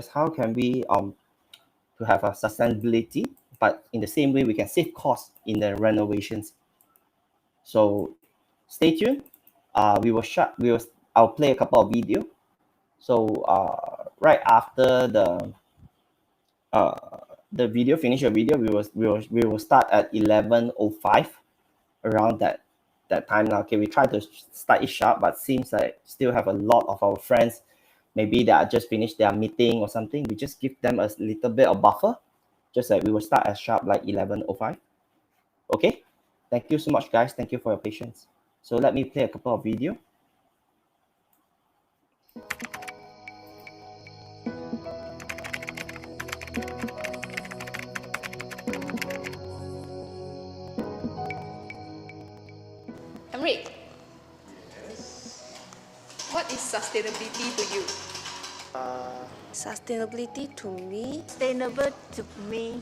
how can we to have a sustainability, but in the same way we can save costs in the renovations. So stay tuned. I'll play a couple of video. So right after the video, finish your video, we will start at 11:05, around that time now. Okay, we try to start it sharp, but seems like still have a lot of our friends, maybe they are just finished their meeting or something. We just give them a little bit of buffer, just like we will start as sharp like 11:05. Okay, thank you so much, guys. Thank you for your patience. So let me play a couple of video. Emric, what is sustainability to you? Sustainability to me, Sustainable to me,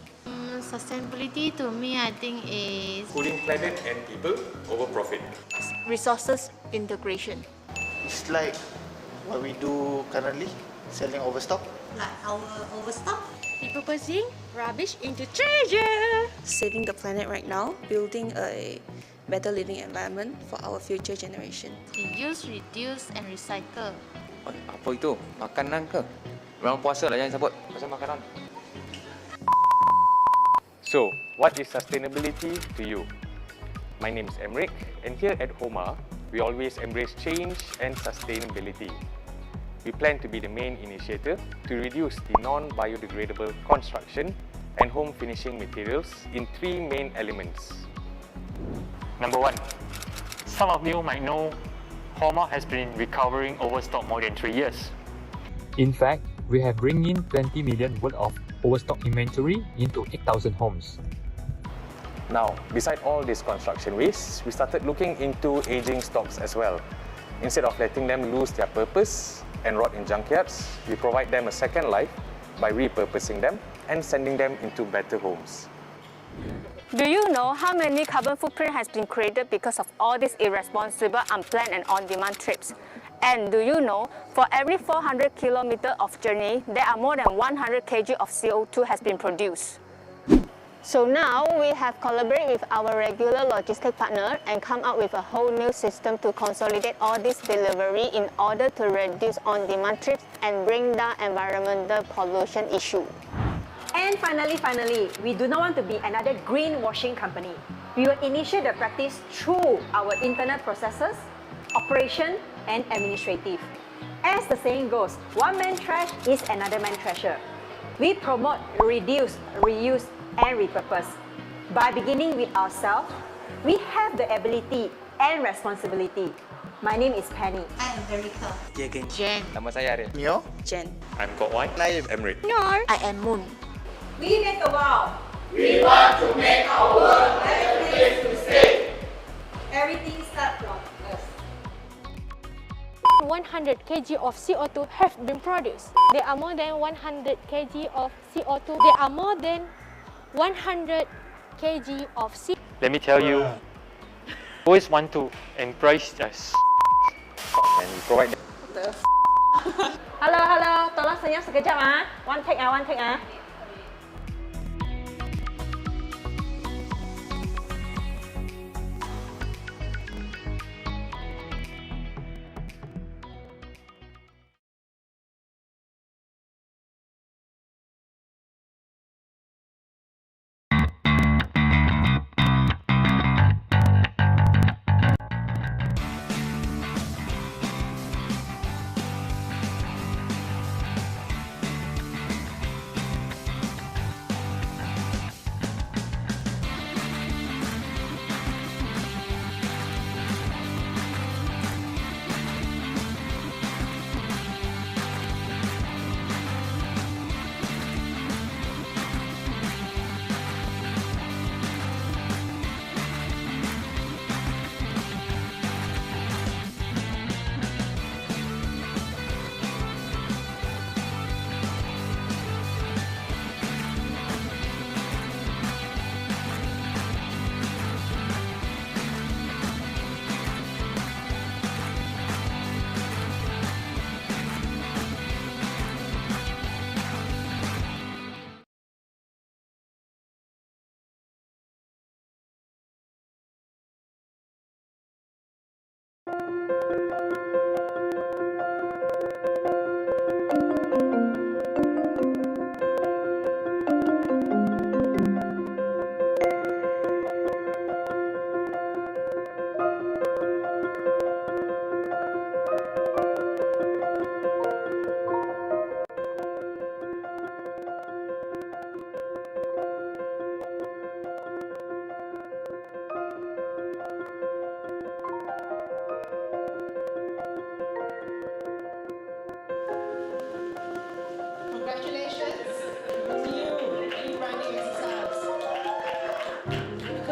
Sustainability to me, I think is Putting planet and people over profit. resources integration. It's like what we do currently, selling overstock. like our overstock. repurposing rubbish into treasure, saving the planet right now, building a better living environment for our future generation. Reuse, reduce and recycle. Apa itu? Makanan ke? Orang puasa lah jangan sebut pasal makanan. So, what is sustainability to you? My name is Emric, and here at Homa, we always embrace change and sustainability. We plan to be the main initiator to reduce the non-biodegradable construction and home finishing materials in 3 main elements. Number 1, some of you might know Homa has been recovering overstock more than 3 years. In fact, we have bring in 20 million worth of overstock inventory into 8,000 homes. Now, beside all this construction waste, we started looking into aging stocks as well. Instead of letting them lose their purpose and rot in junkyards, we provide them a second life by repurposing them and sending them into better homes. Do you know how many carbon footprint has been created because of all these irresponsible, unplanned and on-demand trips? And do you know, for every 400 kilometers of journey, there are more than 100 kg of CO2 has been produced. So now we have collaborated with our regular logistic partner and come up with a whole new system to consolidate all this delivery in order to reduce on-demand trips and bring down environmental pollution issue. And finally, we do not want to be another greenwashing company. We will initiate the practice through our internal processes, operation, and administrative. As the saying goes, one man trash is another man treasure. We promote reduce, reuse, and repurpose. By beginning with ourselves, we have the ability and responsibility. My name is Pennie. I am Erica. Jen. Nama saya Ariel. Nyo? Jen. I'm Kok Wai. I am Emric. Nor. I am Moon. We make a vow. We want to make our world a better place to stay. Everything starts from us. 100 kg of CO2 have been produced. There are more than 100 kg of CO2. There are more than 100 kg of CO2. Let me tell you, always want to embrace us. And we provide them. Hello, tolong senyap sekejap ah. One take ah.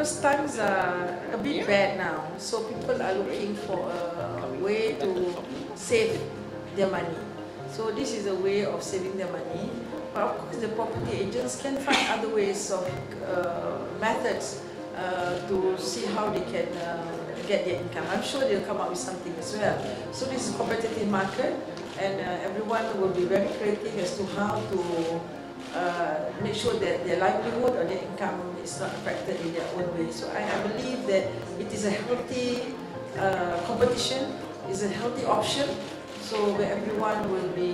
because times are a bit bad now, so people are looking for a way to save their money. So this is a way of saving their money. But of course, the property agents can find other ways of methods to see how they can get their income. I'm sure they'll come up with something as well. So this is a competitive market, and everyone will be very creative as to how to make sure that their livelihood or their income is not affected in their own way. So I believe that it is a healthy competition, is a healthy option, so where everyone will be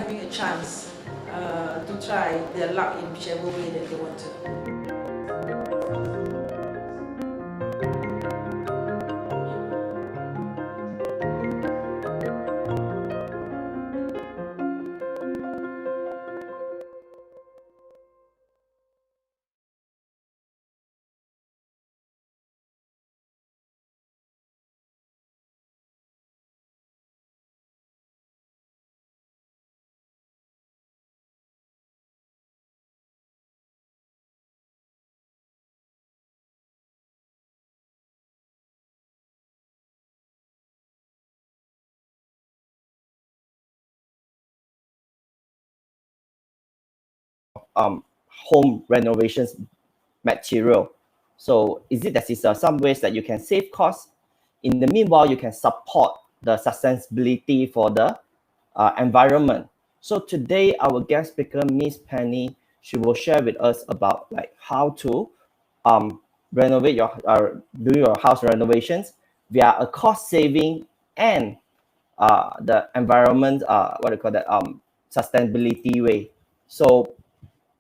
having a chance to try their luck in whichever way that they want to. Home renovations material. So is it that is some ways that you can save costs? In the meanwhile, you can support the sustainability for the environment. So today, our guest speaker, Miss Pennie, she will share with us about like how to renovate your do your house renovations via a cost saving and the environment what do you call that sustainability way. So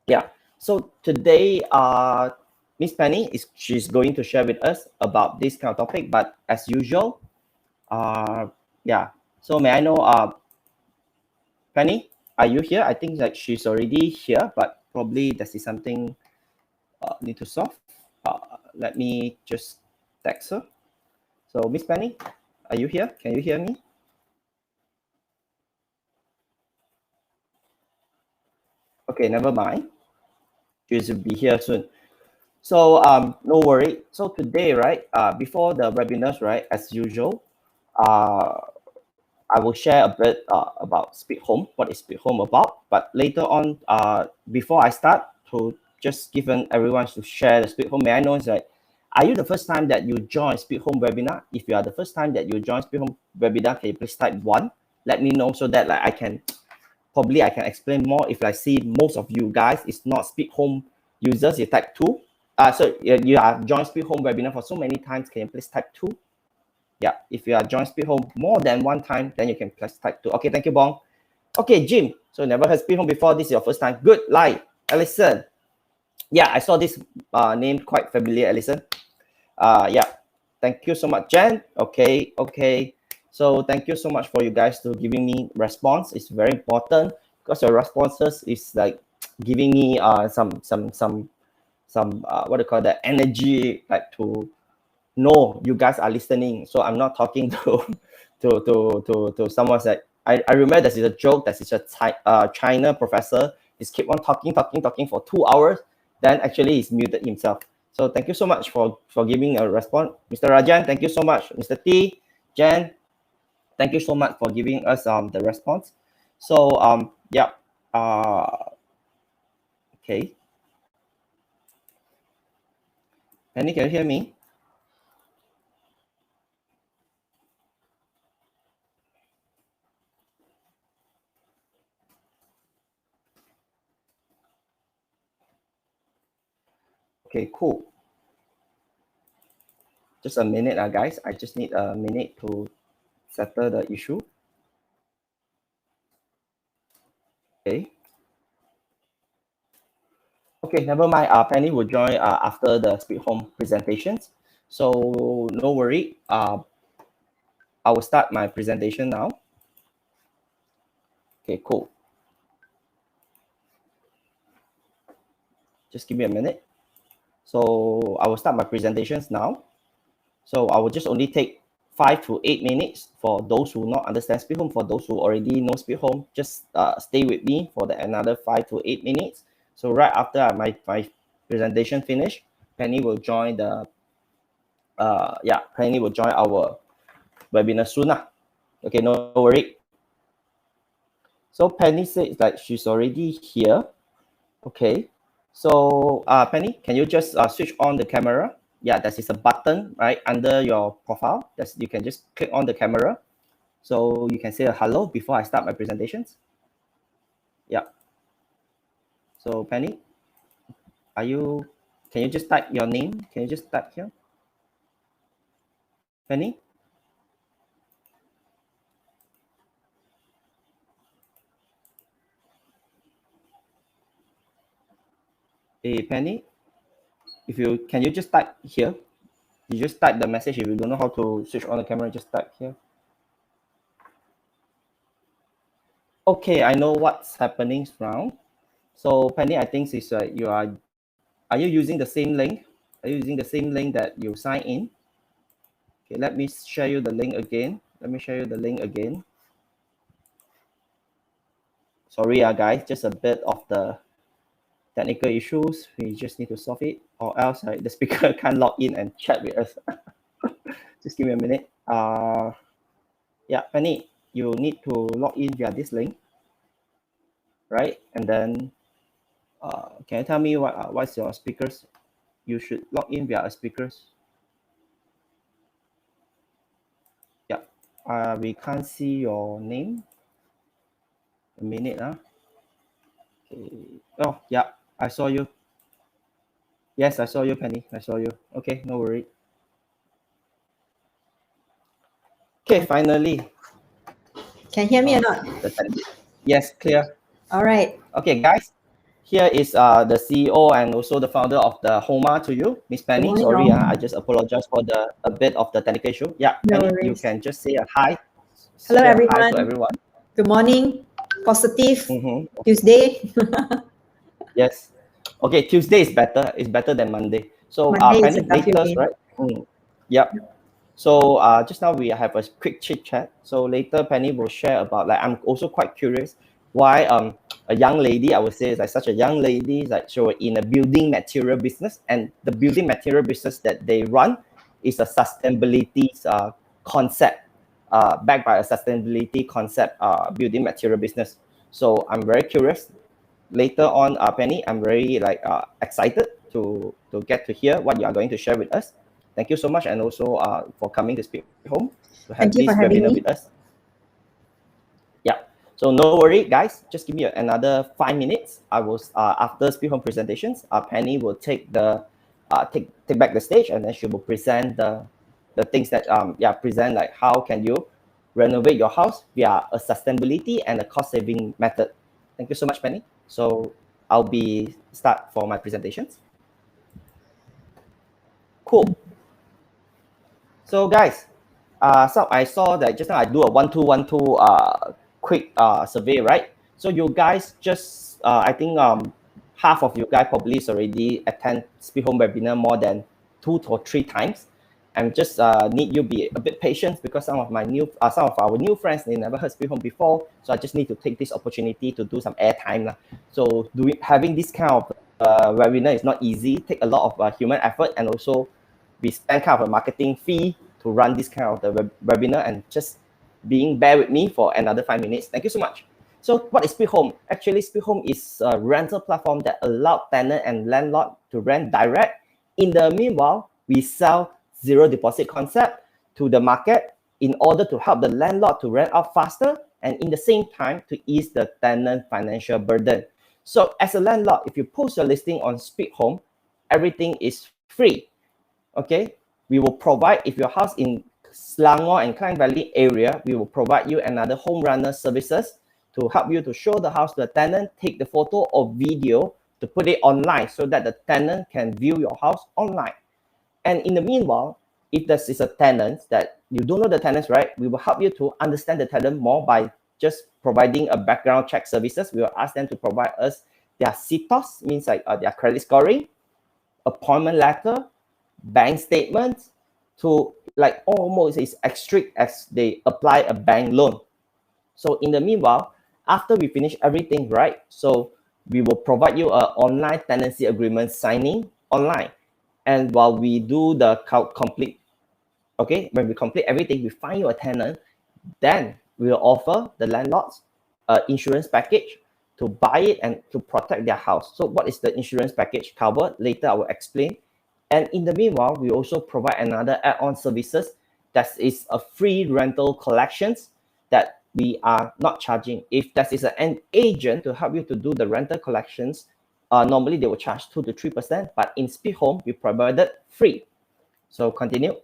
yeah, so today Miss Pennie she's going to share with us about this kind of topic, but as usual yeah, so may I know Pennie, are you here? I think that she's already here, but probably this is something need to solve. Let me just text her. So Miss Pennie, are you here? Can you hear me? Okay, never mind. She should be here soon. So no worry. So today, right, before the webinars, right, as usual, I will share a bit about Speak Home, what is Speak Home about. But later on, before I start, to just given everyone to share the Speak Home, may I know is that, are you the first time that you join Speak Home webinar? If you are the first time that you join Speak Home webinar, can you please type 1? Let me know so that like I can explain more. If I see most of you guys is not Speak Home users, you type 2. So you are joined Speak Home webinar for so many times, can you please type 2? Yeah, if you are joined Speak Home more than one time, then you can please type 2. Okay, thank you, Bong. Okay, Jim. So never heard Speak Home before. This is your first time. Good. Lai. Alison. Yeah, I saw this name quite familiar, Alison. Yeah. Thank you so much, Jen. Okay. So thank you so much for you guys to giving me response. It's very important because your responses is like giving me some what do you call that, energy, like to know you guys are listening. So I'm not talking to someone that I remember this is a joke. That is a China professor. He's keep on talking for 2 hours. Then actually he's muted himself. So thank you so much for giving a response, Mr. Rajan. Thank you so much, Mr. T, Jen. Thank you so much for giving us the response. So yeah. Okay. Pennie, can you hear me? Okay, cool. Just a minute, guys. I just need a minute to settle the issue. Okay. Okay, never mind. Pennie will join after the Speak Home presentations. So no worry. I will start my presentation now. Okay, cool. Just give me a minute. So I will start my presentations now. So I will just only take 5 to 8 minutes for those who not understand Speak Home. For those who already know Speak Home, just stay with me for another 5 to 8 minutes. So right after my presentation finish, Pennie will join the Pennie will join our webinar soon. Okay, no worry. So Pennie says that she's already here. Okay. So Pennie, can you just switch on the camera? Yeah, that is a button right under your profile. You can just click on the camera. So you can say a hello before I start my presentations. Yeah. So Pennie, can you just type your name? Can you just type here? Pennie? Hey Pennie, can you just type here? You just type the message. If you don't know how to switch on the camera, just type here. Okay, I know what's happening now. So Pennie, I think is are you using the same link? Are you using the same link that you sign in? Okay, let me share you the link again. Sorry, guys, just a bit of the technical issues. We just need to solve it, or else the speaker can't log in and chat with us. Just give me a minute. Yeah, Pennie, you need to log in via this link, right? And then, can you tell me what's your speakers? You should log in via a speakers. Yeah, we can't see your name. A minute, Okay. Oh, yeah, I saw you. Yes, I saw you, Pennie. I saw you. Okay, no worry. Okay, finally. Can you hear me or not? Yes, clear. All right. Okay, guys. Here is the CEO and also the founder of the Homa to you, Miss Pennie. morning, Sorry, all. I just apologize for a bit of the technical issue. Yeah, No Pennie, you worries. can just say a hi. Hello, Say a hi everyone. to everyone. Good morning. Positive Mm-hmm. Tuesday. Yes. Okay, Tuesday is better. It's better than Monday. So Monday is Pennie, a W latest, day. right? Yep. So just now we have a quick chit chat. So later Pennie will share about, like, I'm also quite curious why a young lady, I would say, is like such a young lady, like she was in a building material business, and the building material business that they run is a sustainability concept, backed by a sustainability concept building material business. So I'm very curious. Later on, Pennie, I'm very excited to get to hear what you are going to share with us. Thank you so much, and also for coming to Speak Home to have Thank you this for having webinar me. with us. Yeah. So no worry, guys. Just give me another 5 minutes. I will after Speak Home presentations, Pennie will take back the stage, and then she will present the things that present like how can you renovate your house via a sustainability and a cost saving method. Thank you so much, Pennie. So I'll be start for my presentations. Cool. So guys, so I saw that just now I do a 1-2-1-2 quick survey, right? So you guys just I think half of you guys probably already attend Speak Home webinar more than 2 or 3 times. And just need you be a bit patient because some of our new friends, they never heard Speak Home before. So I just need to take this opportunity to do some airtime. So having this kind of webinar is not easy. Take a lot of human effort, and also we spend kind of a marketing fee to run this kind of the webinar, and just bear with me for another 5 minutes. Thank you so much. So what is Speak Home? Actually, Speak Home is a rental platform that allows tenant and landlord to rent direct. In the meanwhile, we sell zero deposit concept to the market in order to help the landlord to rent out faster, and in the same time to ease the tenant financial burden. So as a landlord, if you post your listing on Speak Home, everything is free. Okay, we will provide, if your house in Selangor and Klang Valley area, we will provide you another home runner services to help you to show the house to the tenant, take the photo or video to put it online so that the tenant can view your house online. And in the meanwhile, if this is a tenant that you don't know the tenants, right, we will help you to understand the tenant more by just providing a background check services. We will ask them to provide us their CTOS, means like their credit scoring, appointment letter, bank statements, to like almost as strict as they apply a bank loan. So in the meanwhile, after we finish everything, right, so we will provide you an online tenancy agreement signing online. And while we do the complete, okay, when we complete everything, we find you a tenant, then we will offer the landlords an insurance package to buy it and to protect their house. So what is the insurance package cover? Later I will explain. And in the meanwhile, we also provide another add-on services that is a free rental collections that we are not charging. If that is an agent to help you to do the rental collections, normally they will charge 2 to 3%, but in Speed Home, we provided free. So continue.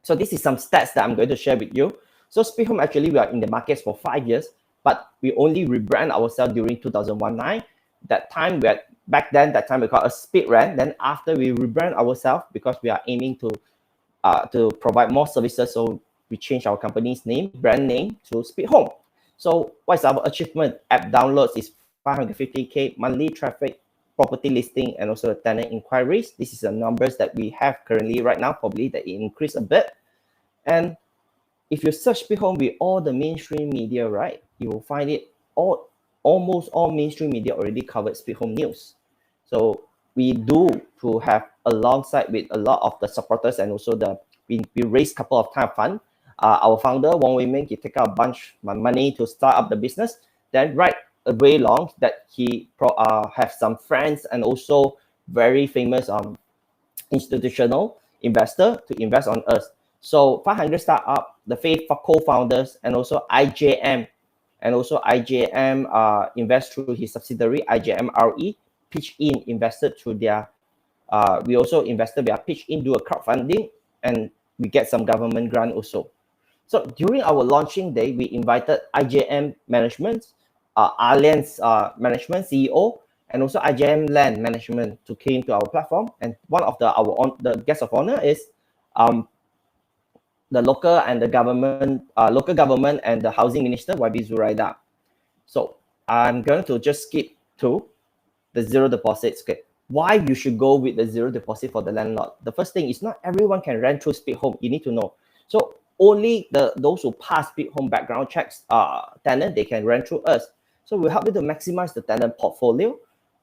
So this is some stats that I'm going to share with you. So Speed Home, actually, we are in the markets for 5 years, but we only rebrand ourselves during 2019. That time, back then, that time we call a Speed Rent. Then after we rebrand ourselves, because we are aiming to provide more services, so we changed our company's name, brand name, to Speed Home. So what's our achievement? App downloads is 550K, monthly traffic, property listing, and also the tenant inquiries. This is the numbers that we have currently right now. Probably that it increased a bit. And if you search Speed Home with all the mainstream media, right, you will find it almost all mainstream media already covered Speed Home news. So we do to have alongside with a lot of the supporters, and also we raised a couple of time fund. Our founder Wong Wei Ming, he take out a bunch of money to start up the business. Then right way long that he have some friends and also very famous institutional investor to invest on us. So 500 startup, the Faith co-founders, and also IJM, invest through his subsidiary IJM RE, pitch in, invested through their. We also invested via pitch in, do a crowdfunding, and we get some government grant also. So during our launching day, we invited IJM management, Allianz management CEO, and also IJM Land management to came to our platform. And one of the guest of honor is the local government and the housing minister, YB Zuraida. So I'm going to just skip to the zero deposits. Okay, why you should go with the zero deposit for the landlord? The first thing is not everyone can rent through Speed Home. You need to know. So only those who pass Speed Home background checks, tenant, they can rent through us. So we'll help you to maximize the tenant portfolio.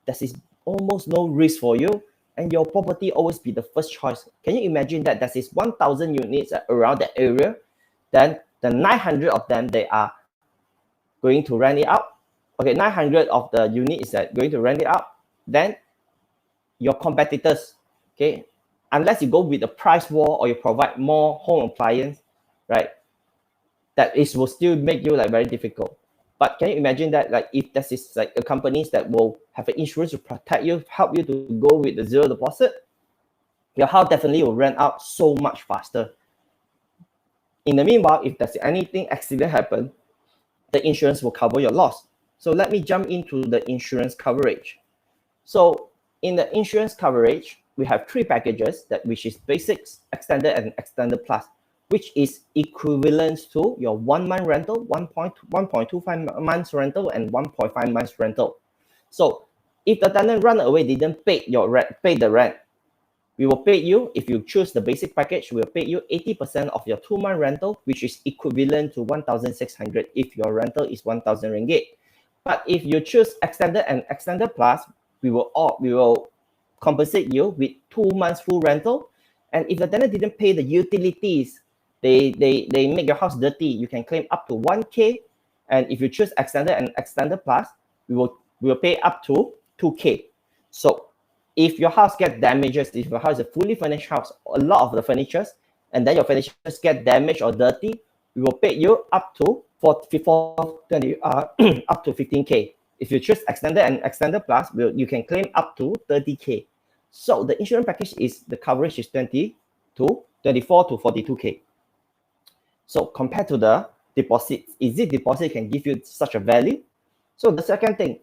That is almost no risk for you, and your property always be the first choice. Can you imagine that that is 1,000 units around that area? Then the 900 of them, they are going to rent it out. Okay, 900 of the units that going to rent it out. Then your competitors, okay, unless you go with the price war or you provide more home appliance, right, that will still make you like very difficult. But can you imagine that, like, if this is like a companies that will have an insurance to protect you, help you to go with the zero deposit, your house definitely will rent out so much faster. In the meanwhile, if there's anything accident happen, the insurance will cover your loss. So let me jump into the insurance coverage. So in the insurance coverage, we have 3 packages, which is basics, extended, and extended plus, which is equivalent to your 1 month rental, 1.25 months rental, and 1.5 months rental. So if the tenant run away, didn't pay the rent, we will pay you. If you choose the basic package, we'll pay you 80% of your 2 month rental, which is equivalent to 1,600 if your rental is 1,000 ringgit. But if you choose extended and extended plus, we will compensate you with 2 months full rental. And if the tenant didn't pay the utilities, they make your house dirty, you can claim up to 1K. And if you choose extended and extended plus, we will pay up to 2K. So if your house gets damages, if your house is a fully furnished house, a lot of the furnitures, and then your furnitures get damaged or dirty, we will pay you up to up to 15K. If you choose extended and extended plus, you can claim up to 30K. So the insurance package the coverage is 24 to 42K. So compared to the deposit, is it deposit can give you such a value? So the second thing,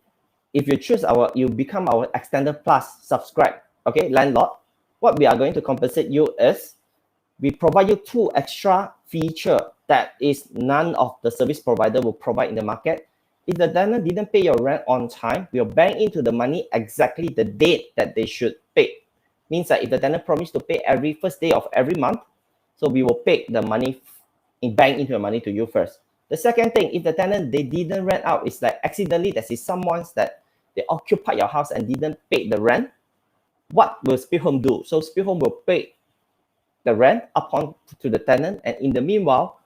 if you choose you become our extended plus subscribe, okay, landlord, what we are going to compensate you is, we provide you 2 extra feature that is none of the service provider will provide in the market. If the tenant didn't pay your rent on time, we'll bank into the money exactly the date that they should pay. Means that if the tenant promised to pay every first day of every month, so we will pay the money bank into the money to you first. The second thing, if the tenant they didn't rent out, it's like accidentally that is someone's that they occupied your house and didn't pay the rent, what will Speed Home do? So Speed Home will pay the rent upon to the tenant, and in the meanwhile,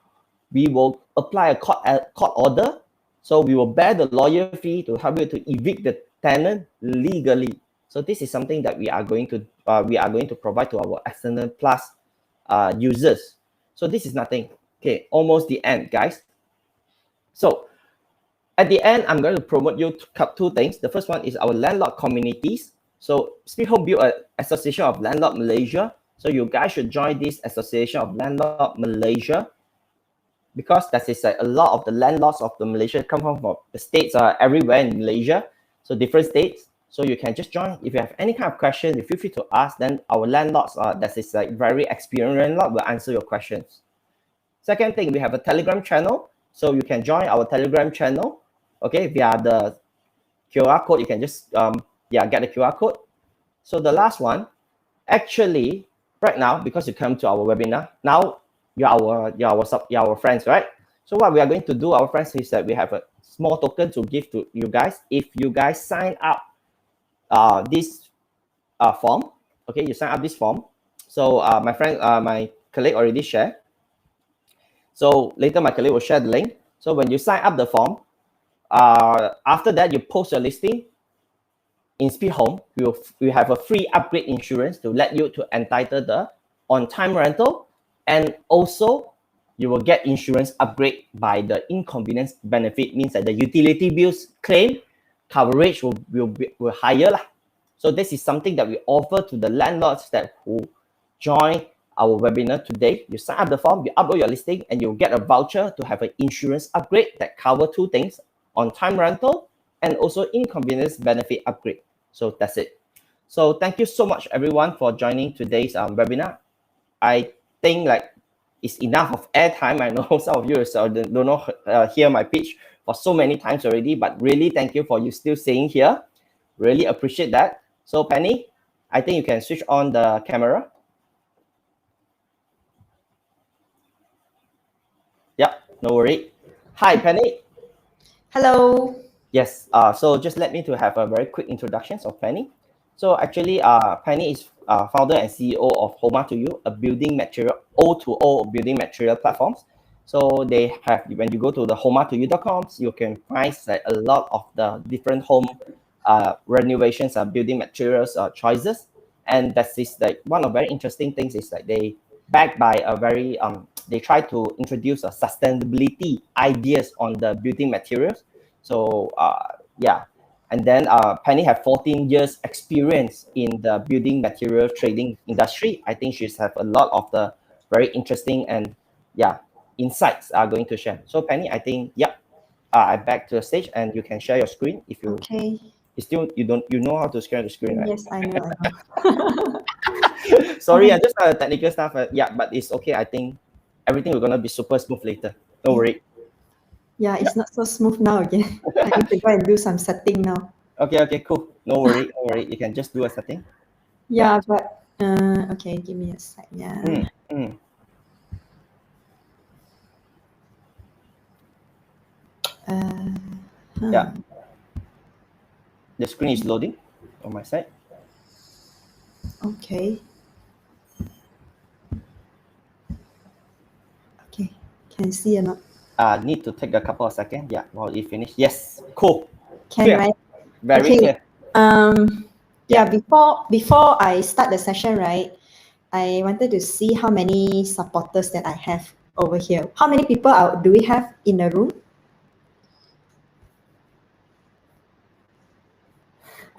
we will apply a court order. So we will bear the lawyer fee to help you to evict the tenant legally. So this is something that we are going to provide to our external plus users. So this is nothing. Okay, almost the end, guys. So at the end, I'm going to promote you two things. The first one is our landlord communities. So Speed Home built an association of landlord Malaysia. So you guys should join this association of landlord Malaysia, because that is like a lot of the landlords of the Malaysia come from the states are everywhere in Malaysia, so different states. So you can just join. If you have any kind of question, you feel free to ask. Then our landlords that is like very experienced landlord will answer your questions. Second thing, we have a Telegram channel, so you can join our Telegram channel. Okay, via the QR code. You can just get the QR code. So the last one, actually, right now, because you come to our webinar now, you're our friends, right? So what we are going to do, our friends, is that we have a small token to give to you guys if you guys sign up this form. Okay, you sign up this form. So my colleague already shared. So later my colleague will share the link. So when you sign up the form, after that you post your listing in Speed Home, we have a free upgrade insurance to let you to entitle the on-time rental, and also you will get insurance upgrade by the inconvenience benefit, means that the utility bills claim coverage will higher lah. So this is something that we offer to the landlords that who join our webinar today. You sign up the form, you upload your listing, and you'll get a voucher to have an insurance upgrade that cover two things: on-time rental and also inconvenience benefit upgrade. So that's it. So thank you so much everyone for joining today's webinar. I think like it's enough of airtime. I know some of you don't know hear my pitch for so many times already, but really thank you for you still staying here. Really appreciate that. So Penny, I think you can switch on the camera. Yeah, no worry. Hi Penny. Hello. Yes, so just let me to have a very quick introduction of Pennie. So actually, Pennie is founder and CEO of Homa to You, a building material, O2O building material platforms. So they have, when you go to the homa2you.com, you can find like a lot of the different home renovations and building materials choices. And that is like one of very interesting things is like they backed by a very, they try to introduce a sustainability ideas on the building materials. So yeah, and then Pennie have 14 years experience in the building material trading industry. I think she's have a lot of the very interesting and insights are going to share. So Pennie, I think I back to the stage and you can share your screen if you you know how to share the screen, right? Yes, I know. Sorry, I just had technical stuff. But it's okay. I think everything will gonna be super smooth later. No worry. Yeah, it's not so smooth now again. I need to go and do some setting now. Okay, cool. No worry. You can just do a setting. Yeah, but okay, give me a sec. Yeah. Yeah. The screen is loading on my side. Okay. Okay, can see or not? Need to take a couple of seconds. Yeah, while it finish. Yes, cool. Can, clear. right? Very clear. Yeah, before I start the session, right, I wanted to see how many supporters that I have over here. How many people do we have in the room?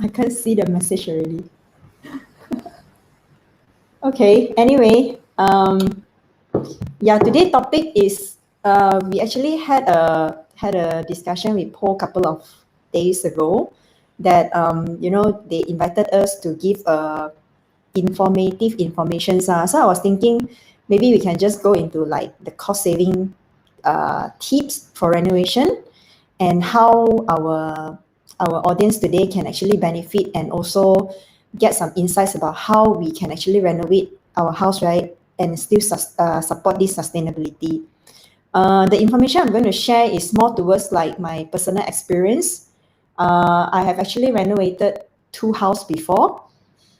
I can't see the message already. Okay, anyway, yeah, today's topic is we actually had a discussion with Paul a couple of days ago that they invited us to give informative information. So I was thinking maybe we can just go into like the cost saving tips for renovation and how our audience today can actually benefit and also get some insights about how we can actually renovate our house, right, and still support this sustainability. The information I'm going to share is more towards like my personal experience. I have actually renovated 2 houses before,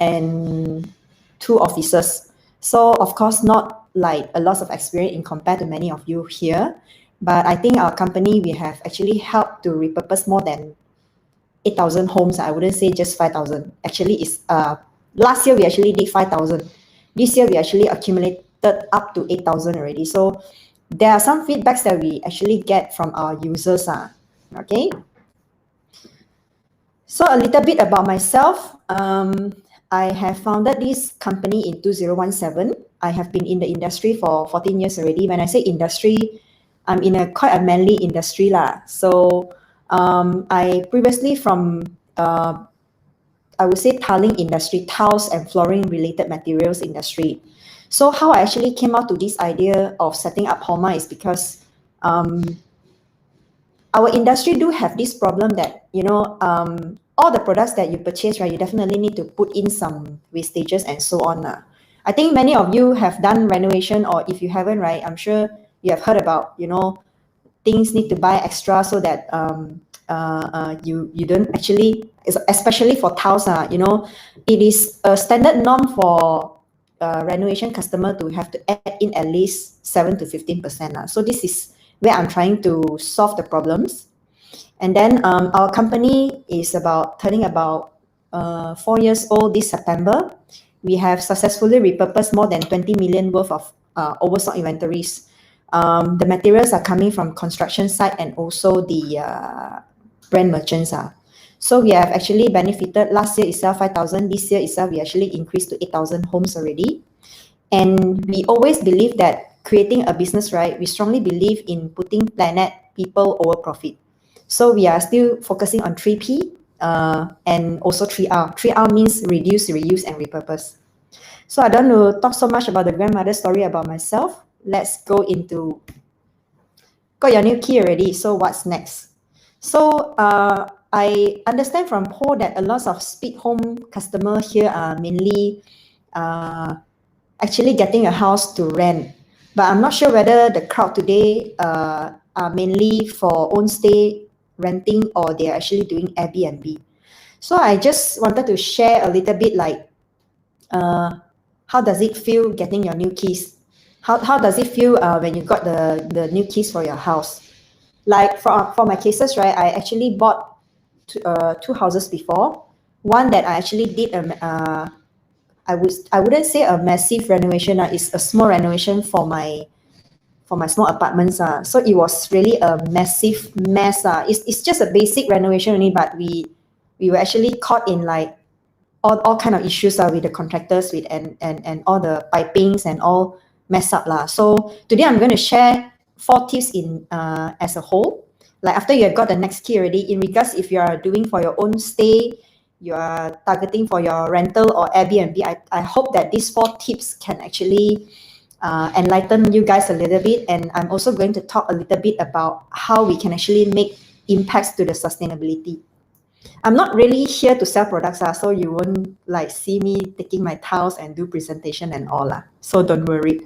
and 2 offices. So of course, not like a lot of experience in compared to many of you here, but I think our company, we have actually helped to repurpose more than 8,000 homes. I wouldn't say just 5,000. Actually, it's last year we actually did 5,000. This year we actually accumulated up to 8,000 already. So there are some feedbacks that we actually get from our users. Okay. So a little bit about myself. I have founded this company in 2017. I have been in the industry for 14 years already. When I say industry, I'm in quite a manly industry lah. So I previously from I would say tiling industry, tiles and flooring related materials industry. So how I actually came out to this idea of setting up Homa is because our industry do have this problem that, you know, all the products that you purchase, right, you definitely need to put in some wastages and so on. I think many of you have done renovation, or if you haven't, right, I'm sure you have heard about, you know, things need to buy extra so that you don't actually, especially for tiles, you know, it is a standard norm for renovation customer to have to add in at least 7 to 15%. So this is where I'm trying to solve the problems. And then our company is turning about 4 years old this September. We have successfully repurposed more than 20 million worth of overstock inventories. The materials are coming from construction site and also the brand merchants. So we have actually benefited last year itself 5,000. This year itself we actually increased to 8,000 homes already. And we always believe that creating a business, right, we strongly believe in putting planet, people over profit. So we are still focusing on 3P and also 3R. 3R means reduce, reuse, and repurpose. So I don't want to talk so much about the grandmother story about myself. Let's go into, got your new key already, so what's next? So I understand from Paul that a lot of speed home customer here are mainly actually getting a house to rent. But I'm not sure whether the crowd today are mainly for own stay renting or they're actually doing Airbnb. So I just wanted to share a little bit like how does it feel getting your new keys? How does it feel when you got the new keys for your house? Like for my cases, right, I actually bought 2 houses before. One that I actually did I wouldn't say a massive renovation. It's a small renovation for my small apartments. So it was really a massive mess. It's just a basic renovation only, but we were actually caught in like all kind of issues with the contractors with and all the pipings and all mess up. So today I'm going to share 4 tips in as a whole. Like after you have got the next key already, in regards if you are doing for your own stay, you are targeting for your rental or Airbnb, I hope that these 4 tips can actually enlighten you guys a little bit. And I'm also going to talk a little bit about how we can actually make impacts to the sustainability. I'm not really here to sell products, so you won't like see me taking my tiles and do presentation and all. So don't worry.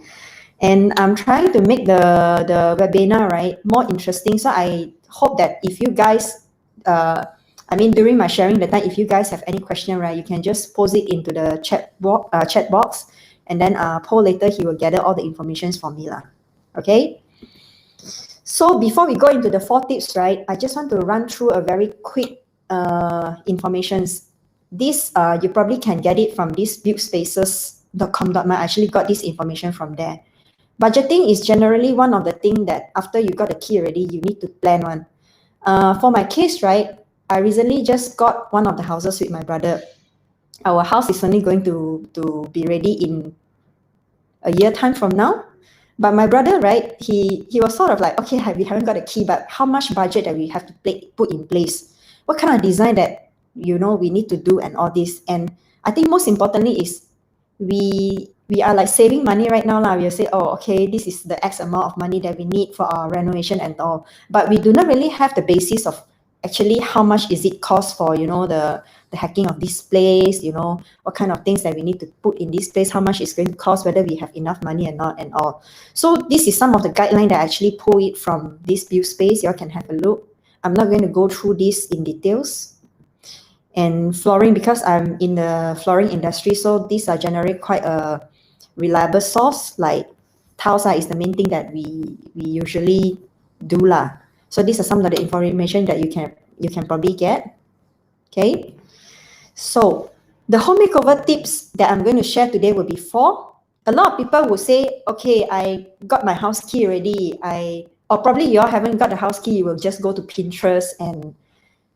And I'm trying to make the webinar, right, more interesting. So I hope that if you guys, during my sharing the time, if you guys have any question, right, you can just post it into the chat box, and then Paul later, he will gather all the information from me. Okay? So before we go into the 4 tips, right, I just want to run through a very quick informations. This, you probably can get it from this buildspaces.com.my. I actually got this information from there. Budgeting is generally one of the things that after you got the key already, you need to plan one. For my case, right, I recently just got one of the houses with my brother. Our house is only going to be ready in a year time from now. But my brother, right, he was sort of like, okay, we haven't got a key, but how much budget that we have to put in place? What kind of design that, you know, we need to do and all this? And I think most importantly is we are like saving money right now. We'll say, oh, okay, this is the X amount of money that we need for our renovation and all. But we do not really have the basis of actually how much is it cost for, you know, the hacking of this place, you know, what kind of things that we need to put in this place, how much it's going to cost, whether we have enough money or not and all. So this is some of the guidelines that I actually pull it from this build space. You all can have a look. I'm not going to go through this in details. And flooring, because I'm in the flooring industry, so these are generally quite a reliable source. Like tiles is the main thing that we usually do lah. So these are some of the information that you can probably get. Okay. So the home makeover tips that I'm going to share today will be 4. A lot of people will say, okay, I got my house key already. Or probably you all haven't got the house key, you will just go to Pinterest and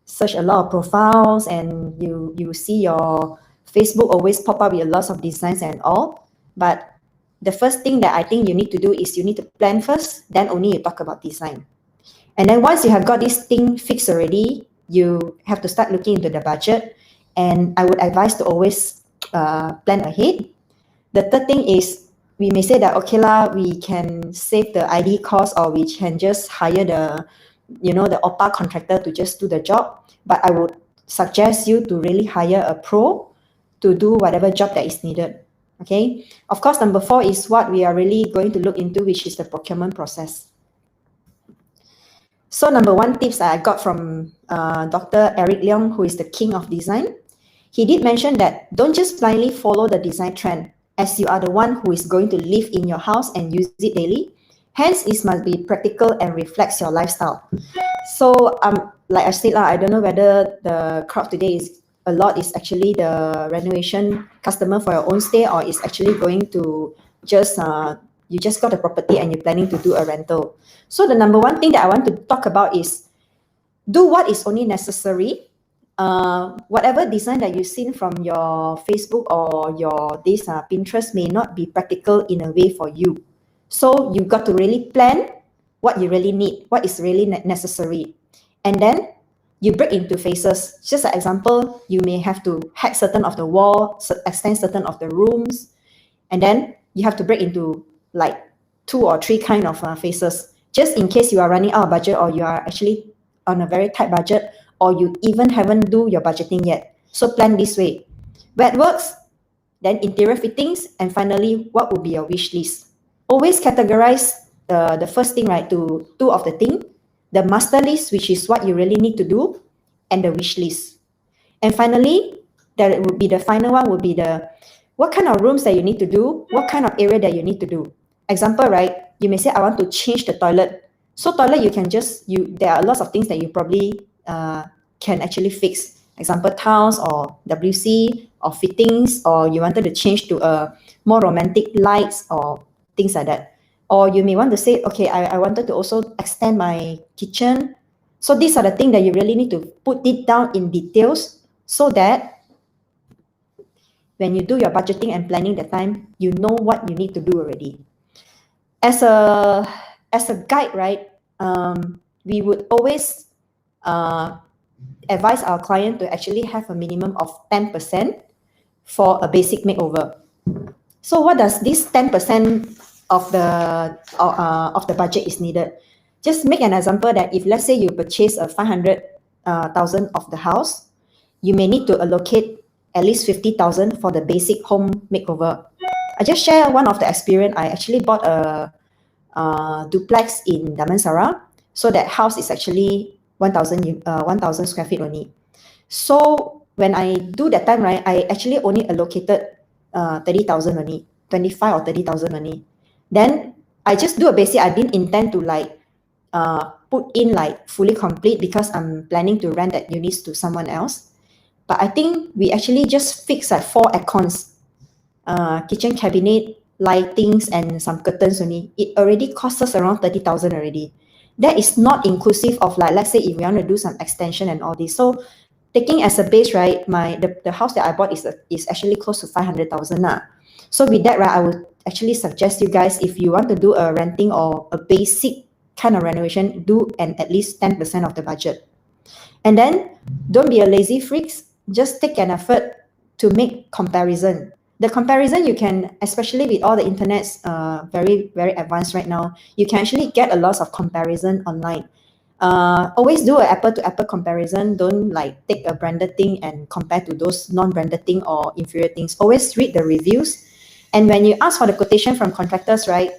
search a lot of profiles, and you see your Facebook always pop up with lots of designs and all. But the first thing that I think you need to do is you need to plan first, then only you talk about design. And then once you have got this thing fixed already, you have to start looking into the budget. And I would advise to always plan ahead. The third thing is, we may say that, okay lah, we can save the ID cost, or we can just hire the OPA contractor to just do the job. But I would suggest you to really hire a pro to do whatever job that is needed. Okay. Of course, number 4 is what we are really going to look into, which is the procurement process. So number 1 tips that I got from Dr. Eric Leong, who is the king of design. He did mention that don't just blindly follow the design trend, as you are the one who is going to live in your house and use it daily. Hence, it must be practical and reflects your lifestyle. So, like I said, I don't know whether the crowd today is actually the renovation customer for your own stay, or is actually going to just you just got a property and you're planning to do a rental. So the number 1 thing that I want to talk about is do what is only necessary. Whatever design that you've seen from your Facebook or your Pinterest may not be practical in a way for you. So you've got to really plan what you really need, what is really necessary. And then you break into phases. Just an example, you may have to hack certain of the wall, extend certain of the rooms, and then you have to break into like 2 or 3 kind of phases, just in case you are running out of budget, or you are actually on a very tight budget, or you even haven't do your budgeting yet. So plan this way: wet works, then interior fittings, and finally, what would be your wish list? Always categorize the first thing, right, to 2 of the thing: the master list, which is what you really need to do, and the wish list. And finally, there would be the final one would be the what kind of rooms that you need to do, what kind of area that you need to do. Example, right? You may say, I want to change the toilet. So toilet, you can just there are lots of things that you probably can actually fix. Example, tiles or WC or fittings, or you wanted to change to a more romantic lights or things like that. Or you may want to say, okay, I wanted to also extend my kitchen. So these are the things that you really need to put it down in details, so that when you do your budgeting and planning the time, you know what you need to do already. As a guide, right, we would always advise our client to actually have a minimum of 10% for a basic makeover. So what does this 10% of the budget is needed? Just make an example that if, let's say, you purchase a 500,000 of the house, you may need to allocate at least 50,000 for the basic home makeover. I just share one of the experience. I actually bought a duplex in Damansara. So that house is actually 1,000 square feet only. So when I do that time, right, I actually only allocated 30,000 only, 25 or 30,000 only. Then I just do a basic. I didn't intend to like put in like fully complete, because I'm planning to rent that units to someone else. But I think we actually just fixed like 4 aircons, kitchen cabinet, lightings, and some curtains only. It already costs us around 30,000 already. That is not inclusive of, like, let's say if we want to do some extension and all this. So taking as a base, right, the house that I bought is actually close to 500,000 now. So with that, right, I would actually suggest you guys, if you want to do a renting or a basic kind of renovation, do at least 10% of the budget. And then don't be a lazy freaks. Just take an effort to make comparison. The comparison you can, especially with all the internet's very, very advanced right now, you can actually get a lot of comparison online. Always do an apple-to-apple comparison. Don't like take a branded thing and compare to those non-branded thing or inferior things. Always read the reviews. And when you ask for the quotation from contractors, right,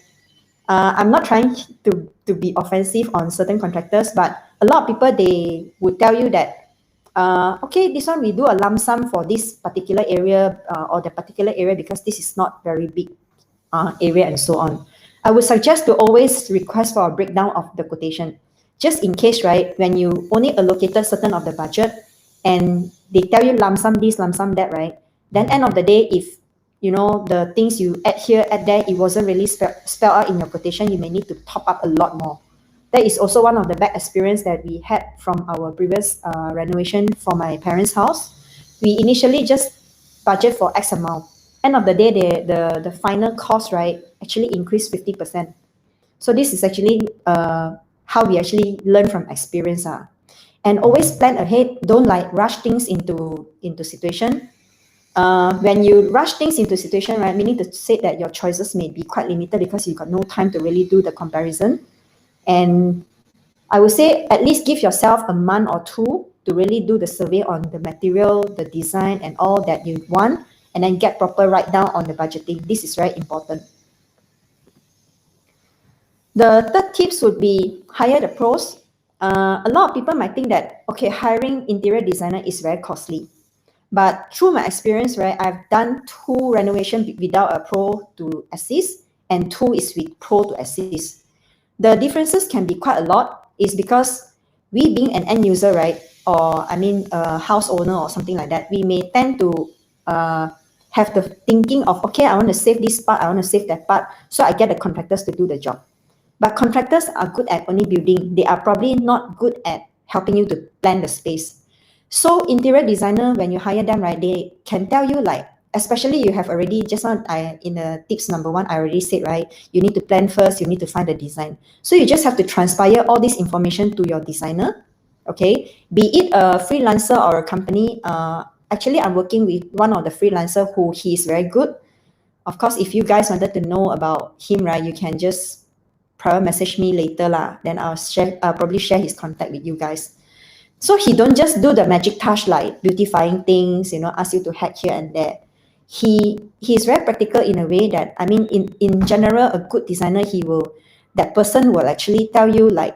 I'm not trying to be offensive on certain contractors, but a lot of people, they would tell you that okay, this one we do a lump sum for this particular area or the particular area because this is not very big area and so on. I would suggest to always request for a breakdown of the quotation, just in case, right, when you only allocated certain of the budget and they tell you lump sum this, lump sum that, right, then end of the day, if you know the things you add here, add there, it wasn't really spelled out in your quotation, you may need to top up a lot more. That is also one of the bad experience that we had from our previous renovation for my parents' house. We initially just budget for X amount. End of the day, the final cost, right, actually increased 50%. So this is actually how we actually learn from experience. And always plan ahead. Don't like rush things into situation. When you rush things into situation, right, meaning to say that your choices may be quite limited because you got no time to really do the comparison. And I would say at least give yourself a month or two to really do the survey on the material, the design, and all that you want, and then get proper write down on the budgeting. This is very important. The third tips would be hire the pros. A lot of people might think that, okay, hiring interior designer is very costly. But through my experience, right, I've done 2 renovation without a pro to assist, and 2 is with pro to assist. The differences can be quite a lot. Is because we being an end user, right, or I mean a house owner or something like that, we may tend to have the thinking of, okay, I want to save this part, I want to save that part, so I get the contractors to do the job. But contractors are good at only building. They are probably not good at helping you to plan the space. So interior designer, when you hire them, right, they can tell you, like, especially you have already, just now in the tips number 1, I already said, right, you need to plan first, you need to find the design. So you just have to transpire all this information to your designer, okay? Be it a freelancer or a company. Actually, I'm working with one of the freelancer who he is very good. Of course, if you guys wanted to know about him, right, you can just private message me later lah. Then I'll probably share his contact with you guys. So he don't just do the magic touch like beautifying things, you know, ask you to hack here and there. He's very practical in a way that, I mean, in general, a good designer, that person will actually tell you, like,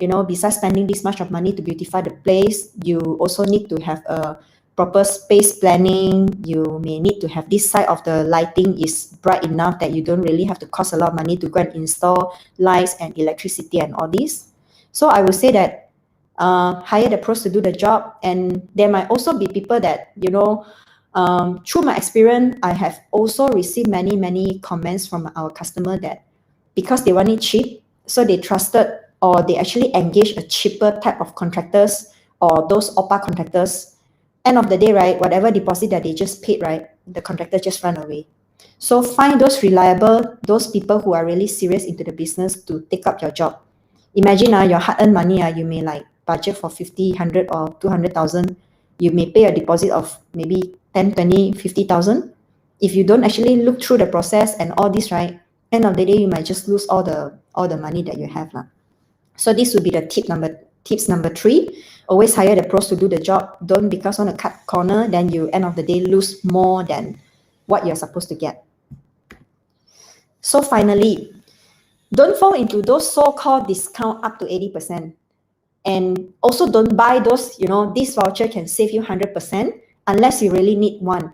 you know, besides spending this much of money to beautify the place, you also need to have a proper space planning. You may need to have this side of the lighting is bright enough that you don't really have to cost a lot of money to go and install lights and electricity and all this. So I would say that hire the pros to do the job. And there might also be people that, you know, through my experience, I have also received many comments from our customer that because they want it cheap, so they trusted or they actually engaged a cheaper type of contractors or those OPA contractors. End of the day, right, whatever deposit that they just paid, right, the contractor just run away. So find those reliable, those people who are really serious into the business to take up your job. Imagine your hard-earned money, you may like budget for 50, 100 or 200,000. You may pay a deposit of maybe 10, 20, 50,000. If you don't actually look through the process and all this, right, end of the day, you might just lose all the money that you have. So this would be the tips number 3. Always hire the pros to do the job. Don't, because on a cut corner, then you end of the day lose more than what you're supposed to get. So finally, don't fall into those so-called discount up to 80%. And also don't buy those, you know, this voucher can save you 100% unless you really need one.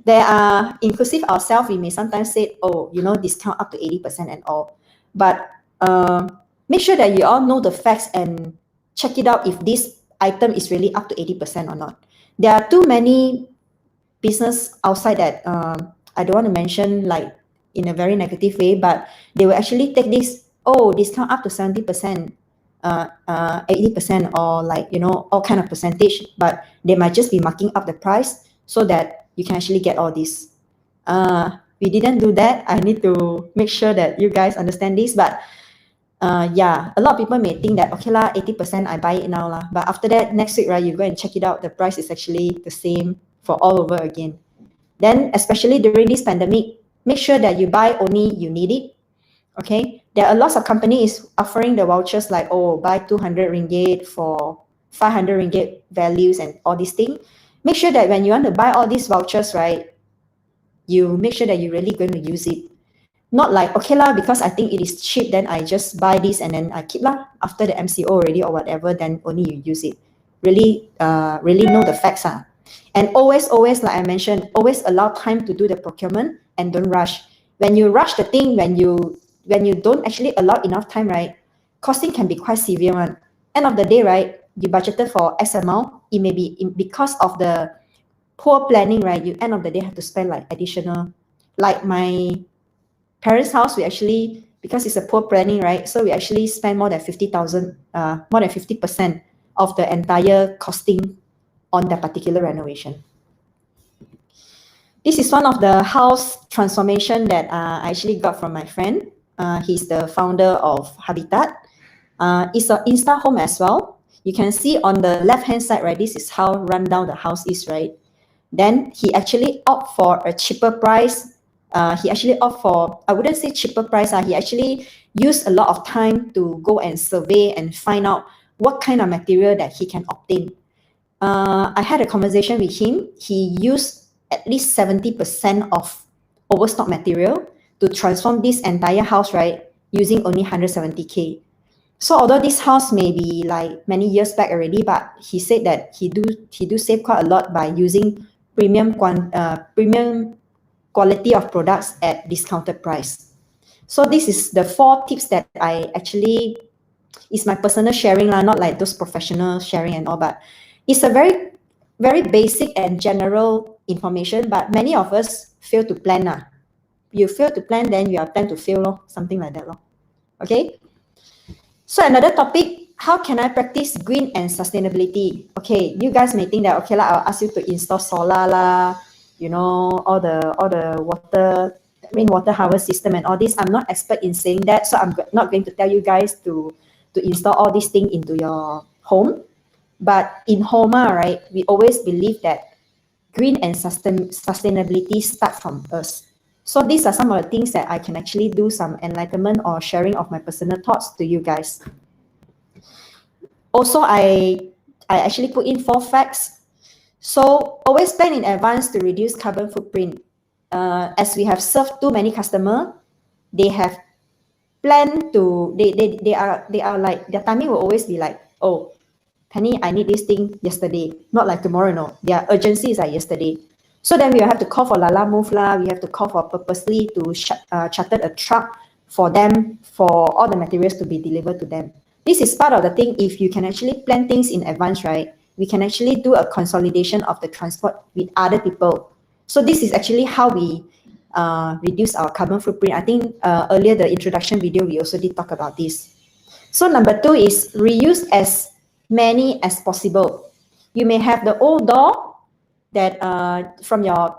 There are, inclusive ourselves, we may sometimes say, oh, you know, discount up to 80% and all. But make sure that you all know the facts and check it out if this item is really up to 80% or not. There are too many business outside that I don't want to mention like in a very negative way, but they will actually take this, oh, discount up to 70%, 80%, or like, you know, all kind of percentage, but they might just be marking up the price so that you can actually get all this. We didn't do that. I need to make sure that you guys understand this, but yeah, a lot of people may think that, okay lah, 80% I buy it now lah, but after that, next week, right, you go and check it out, the price is actually the same for all over again. Then, especially during this pandemic, make sure that you buy only you need it. Okay, there are lots of companies offering the vouchers like, oh, buy 200 ringgit for 500 ringgit values and all these things. Make sure that when you want to buy all these vouchers, right, you make sure that you're really going to use it. Not like, okay lah, because I think it is cheap, then I just buy this and then I keep lah. After the MCO already or whatever, then only you use it. really know the facts. And always, like I mentioned, always allow time to do the procurement and don't rush. When you rush the thing, when you don't actually allow enough time, right, costing can be quite severe one. End of the day, right, you budgeted for X amount, it may be because of the poor planning, right, you end of the day have to spend like additional. Like my parents' house, we actually, because it's a poor planning, right, so we actually spend more than 50,000, more than 50% of the entire costing on that particular renovation. This is one of the house transformation that I actually got from my friend. He's the founder of Habitat. It's an Insta home as well. You can see on the left-hand side, right, this is how run down the house is, right? Then he actually opt for a cheaper price. He actually opt for, I wouldn't say cheaper price, he actually used a lot of time to go and survey and find out what kind of material that he can obtain. I had a conversation with him. He used at least 70% of overstock material to transform this entire house, right, using only 170K. So although this house may be like many years back already, but he said that he do save quite a lot by using premium quality of products at discounted price. So this is the 4 tips that I actually, is my personal sharing lah, not like those professional sharing and all, but it's a very, very basic and general information, but many of us fail to plan lah. You fail to plan, then you are planned to fail lor, something like that lor. Okay. So another topic, how can I practice green and sustainability? Okay, you guys may think that, okay lah, I'll ask you to install solar lah, you know, all the water, rainwater harvest system and all this. I'm not expert in saying that, so I'm not going to tell you guys to install all these things into your home. But in Homa, right, we always believe that green and sustainability start from us. So these are some of the things that I can actually do some enlightenment or sharing of my personal thoughts to you guys. Also, I actually put in 4 facts. So always plan in advance to reduce carbon footprint. As we have served too many customers, they have planned to, they are like, their timing will always be like, oh, Pennie, I need this thing yesterday, not like tomorrow, no. Their urgency is like yesterday. So then we have to call for Lala Move lah, we have to call for purposely to charter a truck for them, for all the materials to be delivered to them. This is part of the thing. If you can actually plan things in advance, right, we can actually do a consolidation of the transport with other people. So this is actually how we reduce our carbon footprint. I think earlier the introduction video, we also did talk about this. So number 2 is reuse as many as possible. You may have the old door that from your,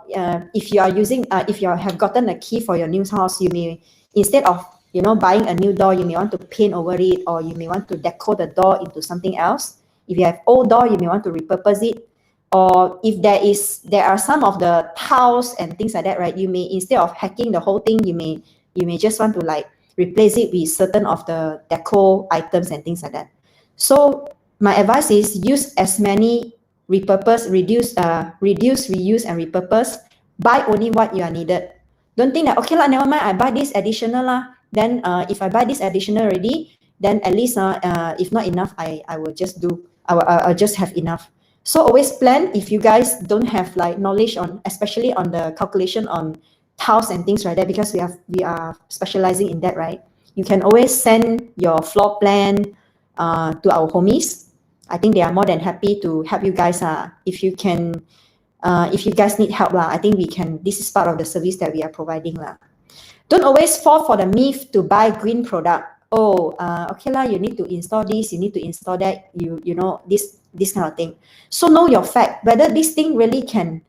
if you are using, if you have gotten a key for your new house, you may, instead of, you know, buying a new door, you may want to paint over it, or you may want to decor the door into something else. If you have old door, you may want to repurpose it. Or if there are some of the tiles and things like that, right, you may, instead of hacking the whole thing, you may just want to like replace it with certain of the deco items and things like that. So my advice is use as many, reduce, reuse, and repurpose. Buy only what you are needed. Don't think that, okay lah, never mind, I buy this additional lah. Then if I buy this additional already, then at least if not enough, I will just do, I'll just have enough. So always plan. If you guys don't have like knowledge on, especially on the calculation on tiles and things like that, because we are specializing in that, right? You can always send your floor plan to our homies. I think they are more than happy to help you guys. If you can, if you guys need help, I think we can. This is part of the service that we are providing. Don't always fall for the myth to buy green product. Oh, okay lah, you need to install this, you need to install that, you know, this kind of thing. So know your fact, whether this thing really can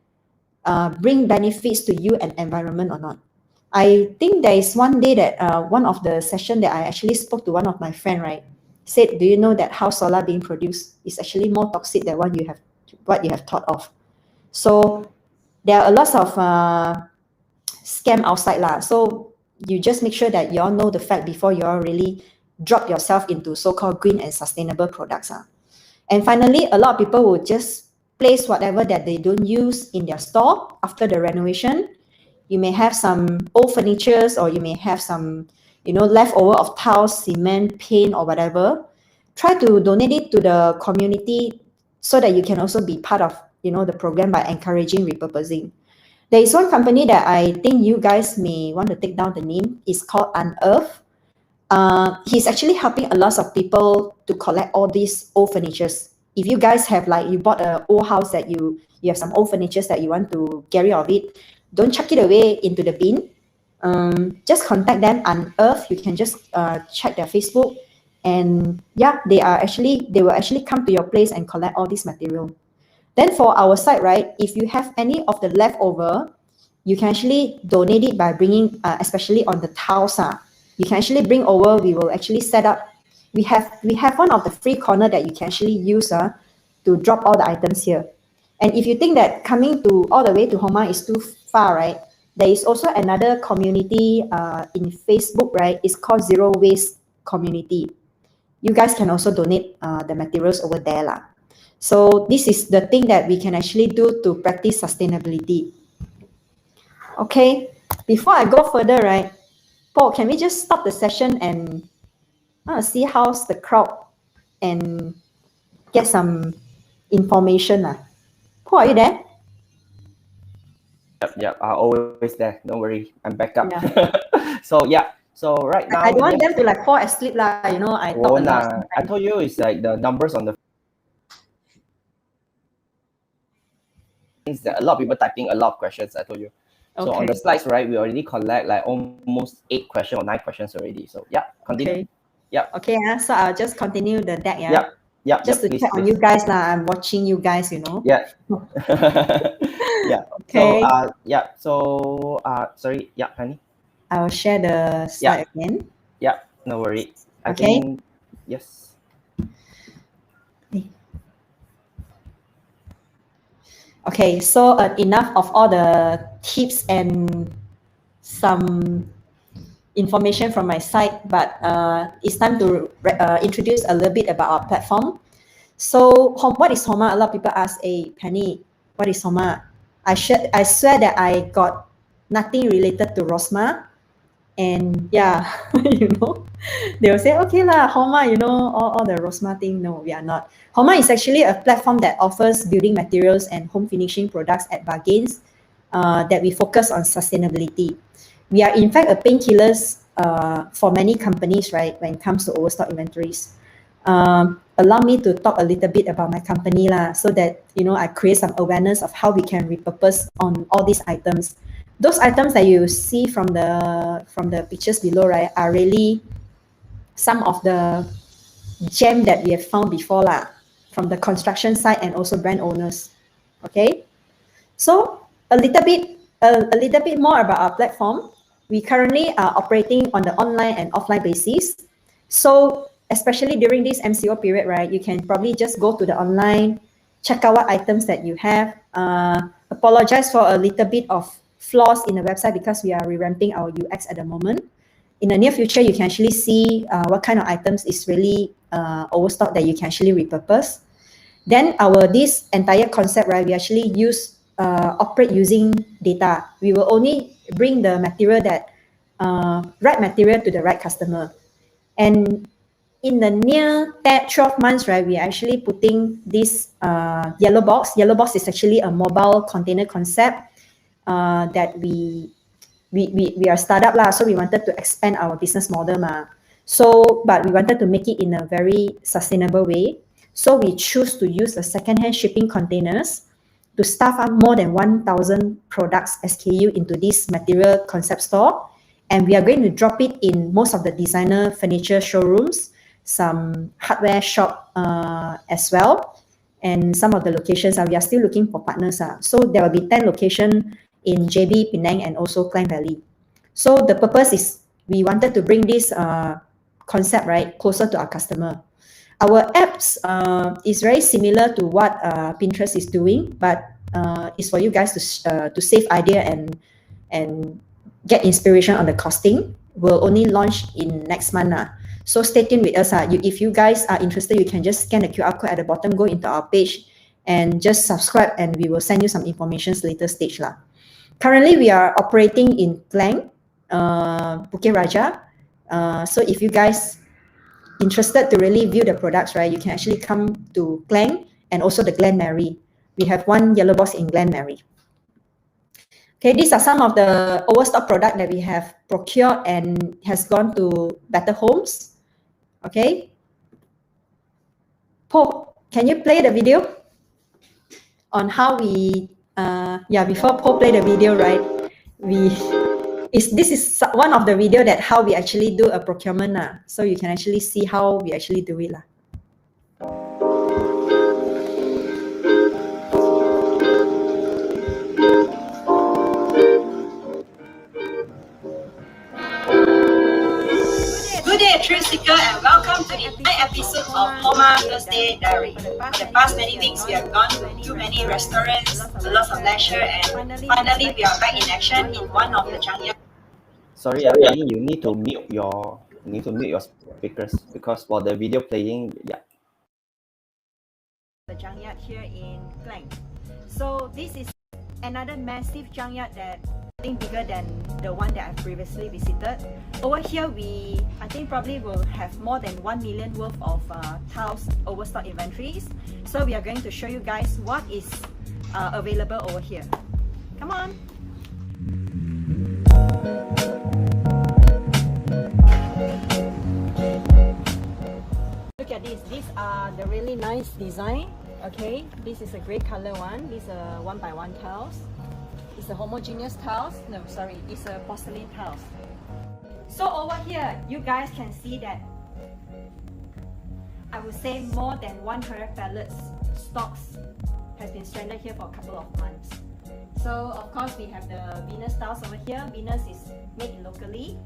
bring benefits to you and environment or not. I think there is one day that one of the session that I actually spoke to one of my friend, right, said, do you know that how solar being produced is actually more toxic than what you have thought of. So there are a lot of scam outside lah. So you just make sure that you all know the fact before you all really drop yourself into so-called green and sustainable products. And finally, a lot of people will just place whatever that they don't use in their store after the renovation. You may have some old furnitures, or you may have some, you know, leftover of tiles, cement, paint, or whatever. Try to donate it to the community so that you can also be part of, the program by encouraging repurposing. There is one company that I think you guys may want to take down the name. It's called Unearth. He's actually helping a lot of people to collect all these old furnitures. If you guys have, like, you bought an old house that you have some old furnitures that you want to get rid of it, don't chuck it away into the bin. Just contact them. Unearth. You can just check their Facebook, and yeah, they will actually come to your place and collect all this material. Then for our side, right, if you have any of the leftover, you can actually donate it by bringing, especially on the tiles. You can actually bring over. We will actually set up. We have one of the free corner that you can actually use to drop all the items here. And if you think that coming to all the way to Homa is too far, right, there is also another community in Facebook, right? It's called Zero Waste Community. You guys can also donate the materials over there lah. So this is the thing that we can actually do to practice sustainability. Okay, before I go further, right, Paul, can we just stop the session and see how's the crowd and get some information? Paul, are you there? Yep, I'm always there. Don't worry, I'm back up. So right now, I don't want them to like fall asleep lah. I talk a lot. I told you it's like the numbers on the. That a lot of people typing a lot of questions. I told you. So on the slides, right, we already collect like almost 8 questions or 9 questions already. So yeah, continue. Okay. Yeah. Okay. So I'll just continue the deck. Yeah. Yep. Just to check on you guys lah. I'm watching you guys. Yeah. Yeah. Okay. So sorry. Yeah, Pennie. I will share the slide again. Yeah. No worry. Okay. Yes. Okay, so enough of all the tips and some information from my side, but it's time to introduce a little bit about our platform. So what is Homa? A lot of people ask, hey, Pennie, what is Homa? I swear that I got nothing related to Rosma. And yeah, they will say, okay lah, Homa, all the Rosma thing. No, we are not. Homa is actually a platform that offers building materials and home finishing products at bargains that we focus on sustainability. We are in fact a painkillers for many companies, right, when it comes to overstock inventories. Allow me to talk a little bit about my company lah, so that I create some awareness of how we can repurpose on all these items. Those items that you see from the pictures below, right, are really some of the gem that we have found before lah, from the construction site and also brand owners. Okay, so a little bit more about our platform. We currently are operating on the online and offline basis. So especially during this MCO period, right, you can probably just go to the online, check out what items that you have. Apologize for a little bit of flaws in the website because we are revamping our UX at the moment. In the near future, you can actually see what kind of items is really overstock that you can actually repurpose. Then this entire concept, right, we actually operate using data. We will only bring the material right material to the right customer. And in the near 12 months, right, we are actually putting this yellow box. Yellow box is actually a mobile container concept that we are a startup lah, so we wanted to expand our business model but we wanted to make it in a very sustainable way. So we choose to use the second-hand shipping containers to staff up more than 1,000 products SKU into this material concept store, and we are going to drop it in most of the designer furniture showrooms, some hardware shop as well, and some of the locations we are still looking for partners. So there will be 10 locations in JB, Penang, and also Klang Valley. So the purpose is we wanted to bring this concept, right, closer to our customer. Our apps is very similar to what Pinterest is doing, but it's for you guys to save idea and get inspiration on the costing. We'll only launch in next month. So stay tuned with us. If you guys are interested, you can just scan the QR code at the bottom, go into our page, and just subscribe, and we will send you some information later stage. Currently, we are operating in Klang, Bukit Raja. So if you guys interested to really view the products, right, you can actually come to Klang and also the Glen Mary. We have one yellow box in Glen Mary. Okay, these are some of the overstock product that we have procured and has gone to Better Homes. Okay. Paul, can you play the video on how we, before Paul play the video, right? This is one of the video that how we actually do a procurement. So you can actually see how we actually do it. Good day, thrill seeker, and welcome to the 9th episode of Homa Thursday Diary. For the past many weeks, we have gone to too many restaurants, a lot of leisure, and finally we are back in action in one of the Changi. Sorry, Pennie, you need to mute your speakers because for the video playing, yeah. The junkyard here in Klang. So this is another massive junkyard that I think bigger than the one that I previously visited. Over here, I think probably will have more than 1 million worth of tiles overstock inventories. So we are going to show you guys what is available over here. Come on. Look at this. These are the really nice design. Okay, this is a grey color one. These are 1x1 tiles. It's a homogeneous tiles. No, sorry, it's a porcelain tiles. So over here, you guys can see that I would say more than 100 pallets stocks has been stranded here for a couple of months. So of course we have the Venus tiles over here. Venus is made locally,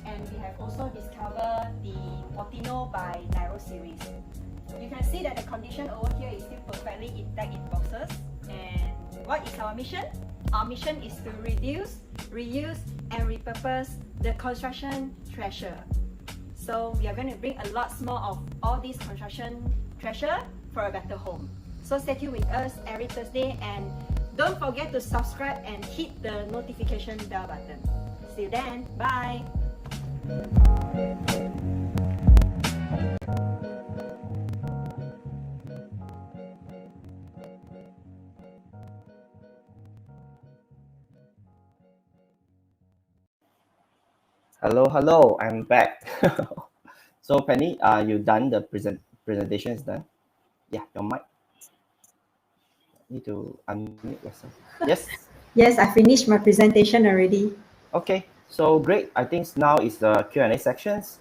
and we have also discovered the Portino by Nairo series. You can see that the condition over here is still perfectly intact in boxes. And what is our mission? Our mission is to reduce, reuse, and repurpose the construction treasure. So we are going to bring a lot more of all these construction treasure for a better home. So stay tuned with us every Thursday, and don't forget to subscribe and hit the notification bell button. See you then. Bye. Hello, I'm back. So Pennie, you done the presentation is done? Yeah, your mic. Need to unmute yourself. Yes. Yes, I finished my presentation already. Okay, so great. I think now is the Q&A sections.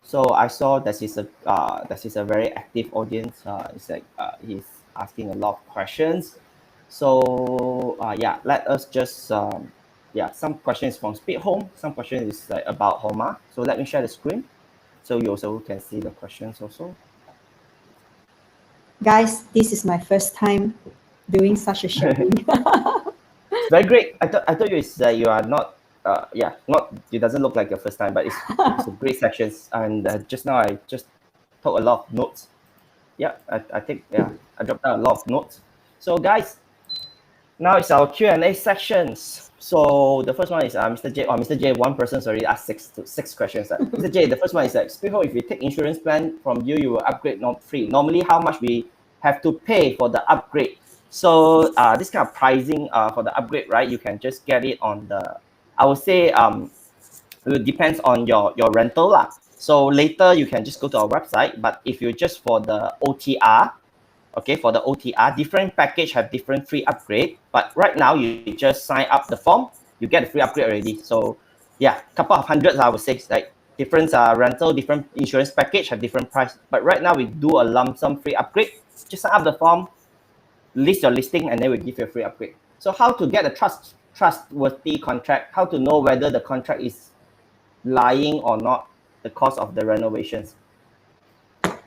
So I saw that is a very active audience. It's like he's asking a lot of questions. So yeah, let us just some questions from Speed Home. Some questions is like about Homa. So let me share the screen, so you also can see the questions also. Guys, this is my first time doing such a sharing. Very great. I thought you is you are not it doesn't look like your first time, but it's a great sections. And just now I just took a lot of notes. Yeah, I think I dropped down a lot of notes. So guys, now it's our Q&A sections. So the first one is Mr. J. Mr. J, one person already asked six questions. Mr. J, the first one is like, if you take insurance plan from you, you will upgrade not free. Normally, how much we have to pay for the upgrade? So this kind of pricing for the upgrade, right? You can just get it on the, I would say it depends on your rental lah. So later you can just go to our website. But if you just for the OTR, okay, for the OTR, different package have different free upgrade. But right now you just sign up the form, you get a free upgrade already. So yeah, couple of hundreds I would say, like different rental, different insurance package have different price. But right now we do a lump sum free upgrade. Just sign up the form, list your listing, and then we give you a free upgrade. So how to get a trustworthy contract? How to know whether the contract is lying or not? The cost of the renovations.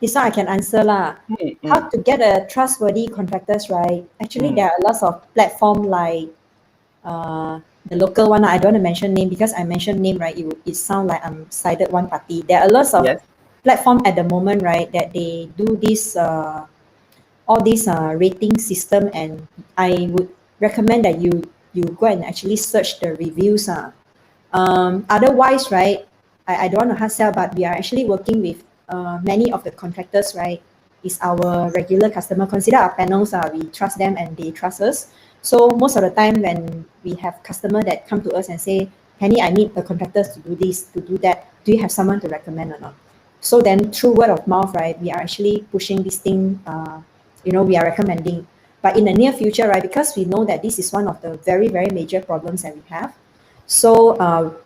This one I can answer lah. How to get a trustworthy contractors, right? Actually, there are lots of platform like the local one. I don't want to mention name because I mention name, right? It sounds like I'm sided one party. There are lots of platform at the moment, right? That they do this all this rating system, and I would recommend that you go and actually search the reviews. Otherwise, right? I don't want to hard sell, but we are actually working with many of the contractors, right? is our regular customer. Consider our panels, we trust them and they trust us. So most of the time when we have customer that come to us and say, Pennie, I need the contractors to do this, to do that. Do you have someone to recommend or not? So then through word of mouth, right, we are actually pushing this thing, we are recommending. But in the near future, right, because we know that this is one of the very, very major problems that we have. So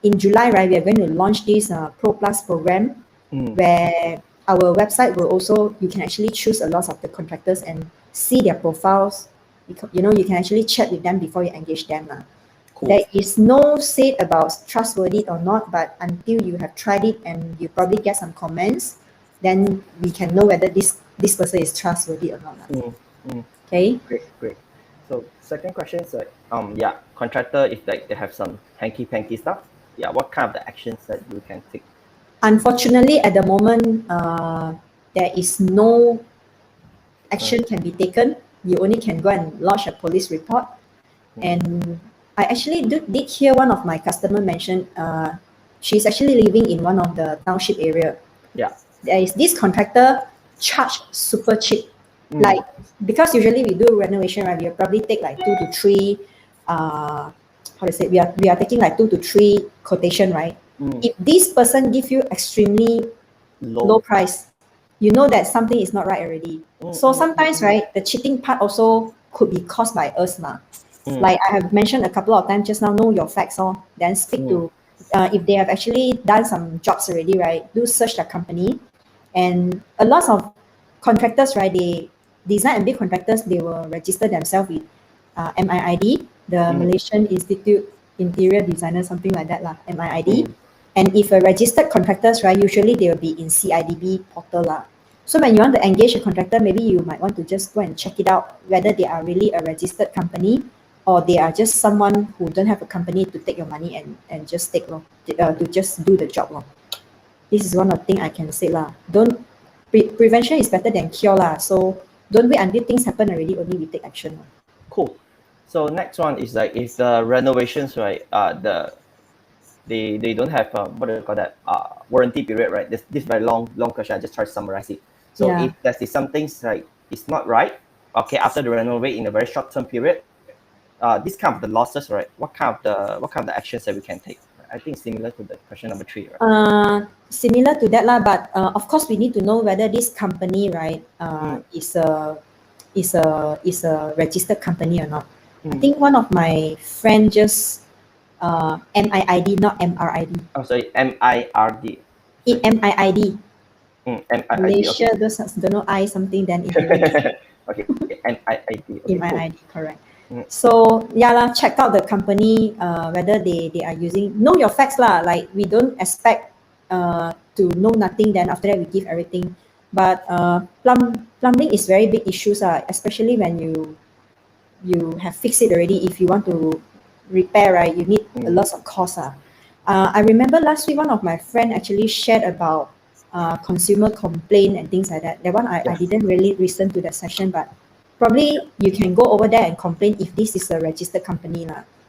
in July, right, we are going to launch this Pro Plus program where our website will also, you can actually choose a lot of the contractors and see their profiles. You can actually chat with them before you engage them. Cool. There is no say about trustworthy or not, but until you have tried it and you probably get some comments, then we can know whether this person is trustworthy or not. Okay. Great. So second question is like, contractor, if like they have some hanky-panky stuff, what kind of the actions that you can take? Unfortunately, at the moment, there is no action can be taken. You only can go and lodge a police report. And I actually did hear one of my customer mention, she's actually living in one of the township area. Yeah. There is this contractor charge super cheap. Like, because usually we do renovation, right, we'll probably take like 2 to 3, we are taking like 2 to 3 quotation, right? If this person give you extremely low price, you know that something is not right already. So sometimes, right, the cheating part also could be caused by us. Like I have mentioned a couple of times just now, know your facts, then speak to, if they have actually done some jobs already, right, do search the company. And a lot of contractors, right, they design and build contractors, they will register themselves with MIID, the Malaysian Institute Interior Designer, something like that, MIID. And if a registered contractors, right, usually they will be in CIDB portal. So when you want to engage a contractor, maybe you might want to just go and check it out, whether they are really a registered company or they are just someone who don't have a company to take your money and just take to just do the job. This is one of the things I can say. Prevention is better than cure. So don't wait until things happen already, only we take action. Cool. So next one is like, if the renovations, right, they don't have what do you call that, warranty period, right? This very long question. I just try to summarize it. So if there's some things like it's not right, okay, after the renovate in a very short term period, this kind of the losses, right? What kind of the actions that we can take? I think similar to the question number 3, right? Similar to that, but of course we need to know whether this company, right, is a registered company or not. I think one of my friend just MIID, not MRID. Oh, sorry, MIRD. MIID. Malaysia, okay. don't know I something, then okay, MIID. Okay, MIID, correct. So check out the company, whether they are using, know your facts like we don't expect to know nothing, then after that we give everything. But plumbing is very big issues, especially when you have fixed it already. If you want to repair, right, you need a lot of cost. I remember last week one of my friend actually shared about consumer complaint and things like that. That one I didn't really listen to that session, but probably you can go over there and complain if this is a registered company.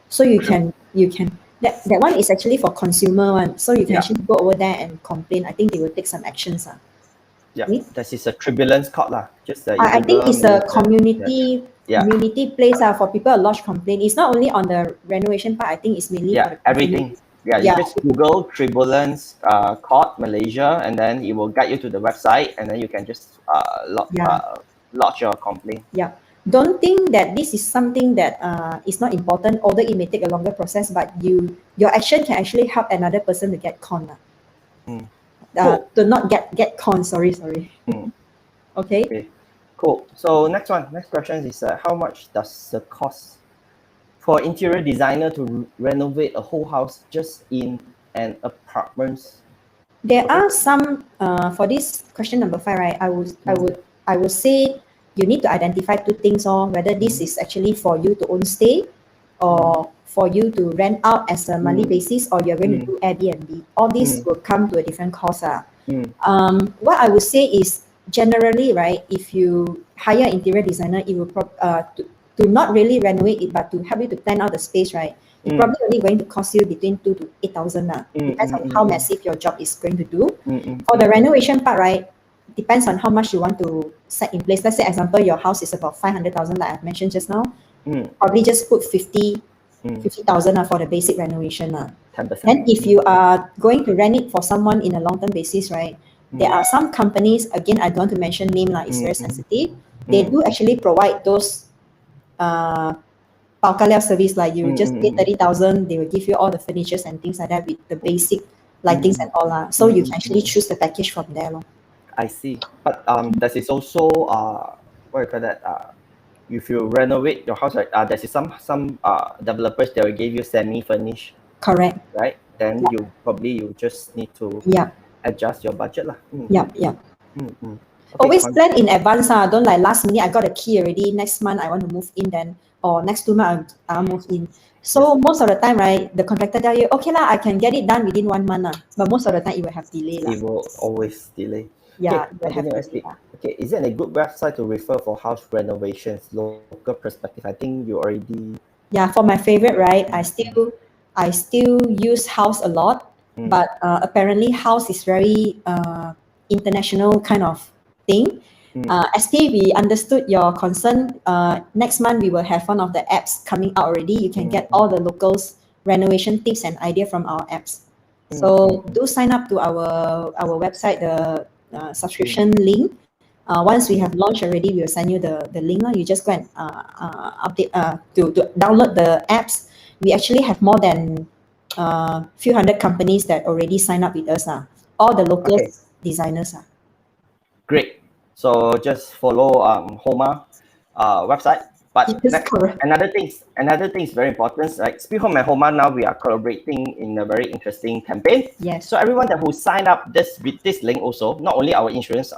So you can that one is actually for consumer one. So you can actually go over there and complain. I think they will take some actions. Yeah, that is a tribulance court Just I think it's a community place for people to lodge complaint. It's not only on the renovation part. I think it's mainly for the everything. You just Google tribulance court Malaysia, and then it will guide you to the website, and then you can just lodge your complaint. Yeah. Don't think that this is something that is not important, although it may take a longer process, but your action can actually help another person to get con. To not get con, sorry. Okay. Cool. So next question is how much does the cost for interior designer to renovate a whole house just in an apartment? There are some for this question number 5, right? I would say you need to identify 2 things, whether this is actually for you to own stay or for you to rent out as a monthly basis, or you're going to do Airbnb. All these will come to a different cost. What I would say is generally, right, if you hire an interior designer, it will to not really renovate it, but to help you to plan out the space, right, it's probably only going to cost you between 2,000 to 8,000. Depends on how massive your job is going to do. For the renovation part, right, depends on how much you want to set in place. Let's say, example, your house is about 500,000, like I've mentioned just now. Probably just put 50,000 for the basic renovation. 10%. Then if you are going to rent it for someone in a long-term basis, right? There are some companies, again, I don't want to mention name, it's very sensitive. They do actually provide those bao ka liao service, like you just pay 30,000, they will give you all the furnitures and things like that with the basic lightings and all. So you can actually choose the package from there. I see. But that is also what you call that? If you renovate your house, right? There is some developers that will give you semi-furnished. Correct. Right. Then you just need to adjust your budget lah. Yeah. Okay, Always plan in advance. Don't like last minute. I got a key already. Next month I want to move in. Then or next 2 months I'll move in. So most of the time, right, the contractor tell you, okay lah, I can get it done within 1 month. But most of the time it will have delay lah. It will always delay. Yeah, Okay, is there a good website to refer for house renovations, local perspective? I think you already. Yeah, for my favorite, right? I still use House a lot, but apparently House is very international kind of thing. SP, we understood your concern. Next month we will have one of the apps coming out already. You can get all the locals renovation tips and idea from our apps. So do sign up to our website, the subscription link. Once we have launched already, we will send you the link. You just go and update to download the apps. We actually have more than few hundred companies that already sign up with us. All the local designers. Great. So just follow Homa website. But another thing is very important. Like Speed Home and Homa now we are collaborating in a very interesting campaign. Yes. So everyone that who signed up with this link also, not only our insurance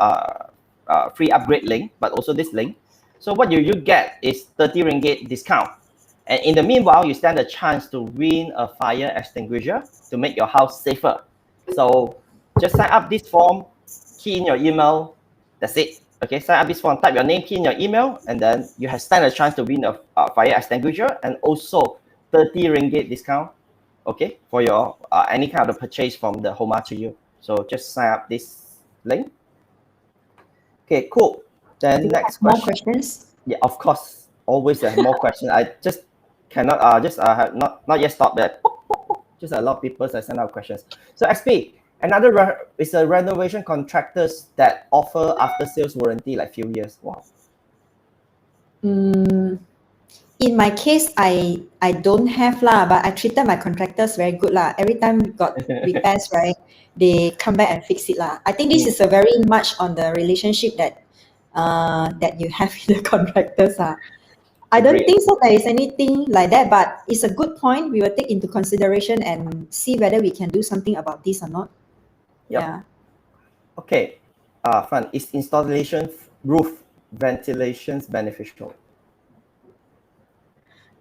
free upgrade link, but also this link. So what you get is 30 ringgit discount. And in the meanwhile, you stand a chance to win a fire extinguisher to make your house safer. So just sign up this form, key in your email, that's it. Okay, sign up this form, type your name, key in your email, and then you have stand a chance to win a fire extinguisher and also 30 ringgit discount, okay, for your any kind of purchase from the Homa to you. So just sign up this link. Okay, cool. Then next question. More questions? Yeah, of course. Always have more questions. I just cannot have not yet stopped that. Just a lot of people that send out questions. So XP, another is a renovation contractors that offer after sales warranty like few years. Wow. In my case, I don't have lah, but I treated my contractors very good lah. Every time we got repairs, right, they come back and fix it lah. I think this is a very much on the relationship that you have with the contractors. I don't think so there is anything like that, but it's a good point. We will take into consideration and see whether we can do something about this or not. Yep. Yeah. Okay. Fun. Is installation roof ventilations beneficial?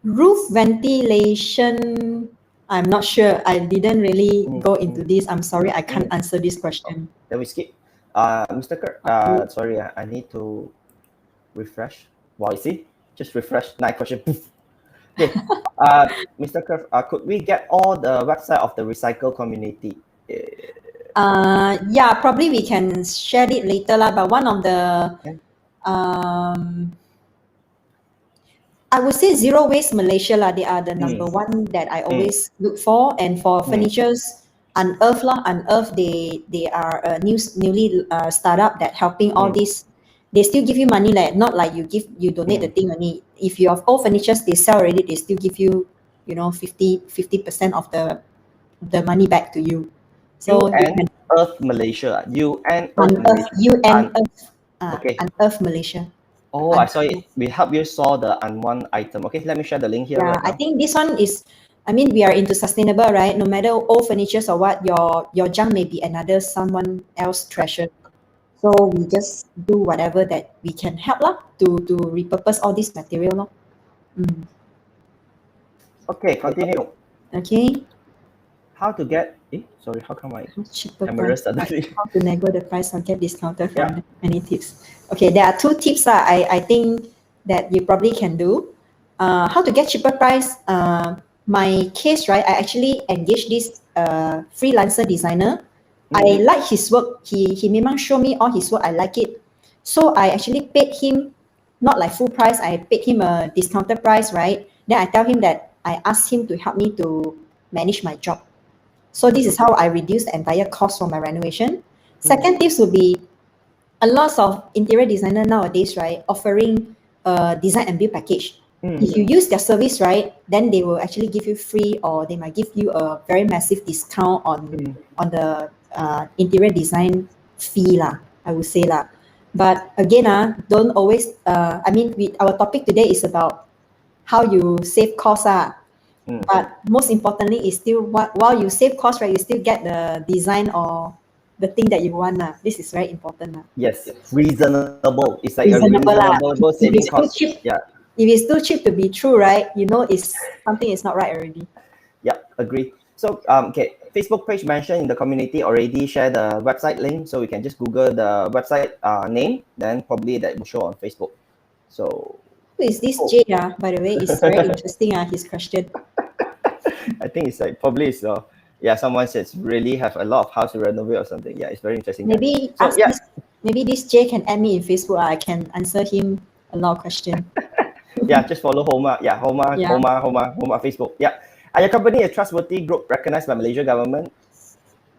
Roof ventilation, I'm not sure. I didn't really go into this. I'm sorry, I can't answer this question. Then we skip. Mr. Kurt, sorry, I need to refresh. Wow, you see? Just refresh. 9 question. Okay. Mr. Kurt, could we get all the website of the recycle community? Yeah, probably we can share it later lah. But one of the I would say Zero Waste Malaysia lah. They are the number one that I always look for. And for furnitures, Unearth lah. Unearth, they are a newly startup that helping all this. They still give you money, like not like you donate the thing only. If you have old furnitures, they sell already, they still give you, 50% of the money back to you. So Unearth Malaysia. Unearth Malaysia. Oh, I saw it. We help you saw the unwanted item. Okay, let me share the link here. Yeah, I think this one is, we are into sustainable, right? No matter old furnitures or what, your junk may be another someone else treasure. So we just do whatever that we can help lah to repurpose all this material. Okay, continue. Okay. How to get? How come my camera suddenly? How to negotiate the price or get discounted from any tips? Okay, there are 2 tips I think that you probably can do. How to get cheaper price? My case, right? I actually engaged this freelancer designer I like his work. He memang show me all his work. I like it. So I actually paid him, not like full price. I paid him a discounted price, right? Then I tell him that I asked him to help me to manage my job. So this is how I reduce the entire cost for my renovation. Second tips would be a lot of interior designer nowadays, right, offering a design and build package. If you use their service, right, then they will actually give you free, or they might give you a very massive discount on the interior design fee lah, I would say lah. But again, don't always. I mean, our topic today is about how you save costs. But most importantly is still while you save costs, right, you still get the design or the thing that you want. This is very important. Yes, reasonable. It's like Reasonable a reasonable If saving it's too cost. cheap, Yeah. if it's too cheap to be true, right, you know it's something is not right already. Yeah, agree. So okay, Facebook page mentioned in the community already share the website link, so we can just Google the website name, then probably that will show on Facebook. So Who is this Jay? By the way, it's very interesting. His question. I think it's like probably it's yeah, someone says really have a lot of house to renovate or something. Yeah, it's very interesting. Maybe so, ask this. Maybe this Jay can add me in Facebook. I can answer him a lot of questions. Yeah, just follow Homa. Yeah, Homa Facebook. Yeah. Are your company a trustworthy group recognized by Malaysia government?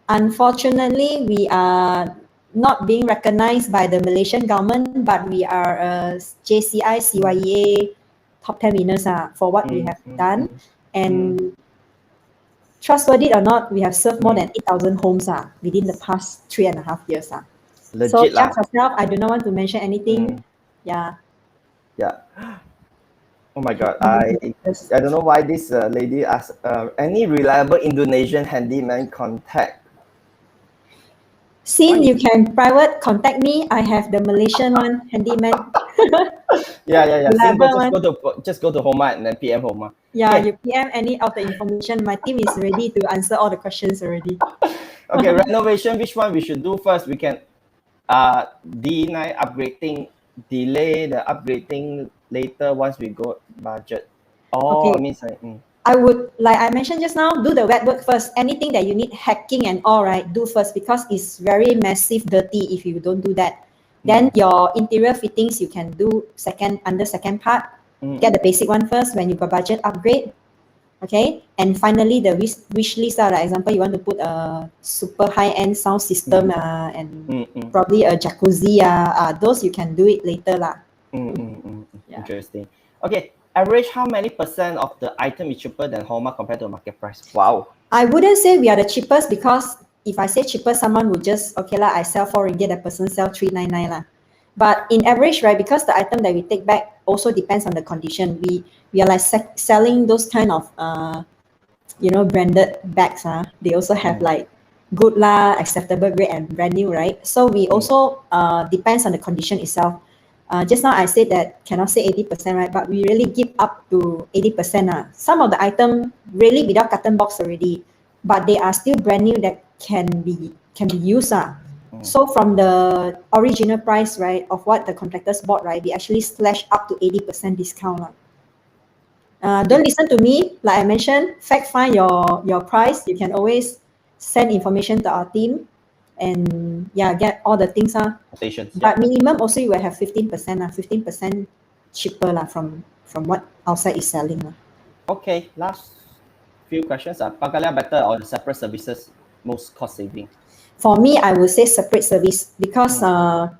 Unfortunately, we are not being recognized by the Malaysian government, but we are a JCI CYEA top 10 winners for what we have done. And trustworthy or not, we have served more than 8,000 homes within the past 3.5 years. Legit so lah. just yourself, I do not want to mention anything. Yeah. Oh my God, I don't know why this lady asked any reliable Indonesian handyman contact. Since you can private contact me, I have the Malaysian one, handyman. Yeah. Reliable Just go to Homa and then PM Homa. Yeah, you PM any of the information. My team is ready to answer all the questions already. Okay, renovation, which one we should do first? We can deny upgrading, delay the upgrading later once we go budget. Oh, Okay. I mean, like, I would, like I mentioned just now, do the wet work first. Anything that you need hacking and all, right, do first, because it's very massive, dirty if you don't do that. Then your interior fittings you can do under second part. Get the basic one first when you got budget upgrade. Okay, and finally the wish list. Like example, you want to put a super high-end sound system and probably a jacuzzi. Those you can do it later lah. Interesting. Okay, average how many percent of the item is cheaper than Homa compared to market price? Wow. I wouldn't say we are the cheapest, because if I say cheaper, someone would just, okay lah, I sell 4 ringgit, that person sell 399 lah. But in average, right, because the item that we take back also depends on the condition. We are like selling those kind of branded bags. They also have like good lah, acceptable grade and brand new, right? So we also depends on the condition itself. Just now I said that cannot say 80%, right? But we really give up to 80%. Some of the item really without carton box already, but they are still brand new that can be used. So from the original price, right, of what the contractors bought, right, we actually slash up to 80% discount. Don't listen to me. Like I mentioned, fact find your price. You can always send information to our team and get all the things. But minimum also you will have 15%, 15% cheaper from what outside is selling. Okay, last few questions. Pagalia better or the separate services most cost saving? For me, I would say separate service, because I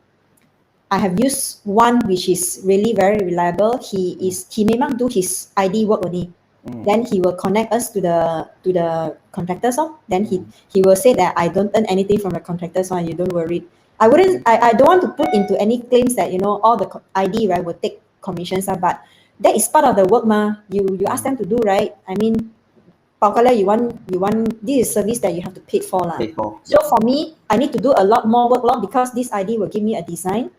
have used one which is really very reliable. He memang do his ID work only. Then he will connect us to the contractors. Then he will say that I don't earn anything from the contractors. You don't worry. I don't want to put into any claims that all the ID, right, will take commissions. But that is part of the work, You ask them to do, right? I mean, you want this is service that you have to pay for. So for me, I need to do a lot more work because this ID will give me a design.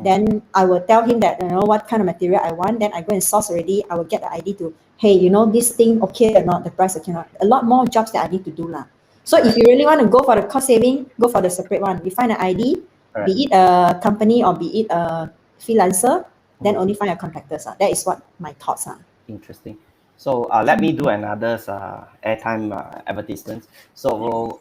Then I will tell him that what kind of material I want. Then I go and source already. I will get the ID to, hey, this thing okay or not, the price okay or not. A lot more jobs that I need to do. So if you really want to go for the cost saving, go for the separate one. You find an ID, be it a company or be it a freelancer, then only find your contractors. That is what my thoughts are. Interesting. So let me do another airtime advertisement. So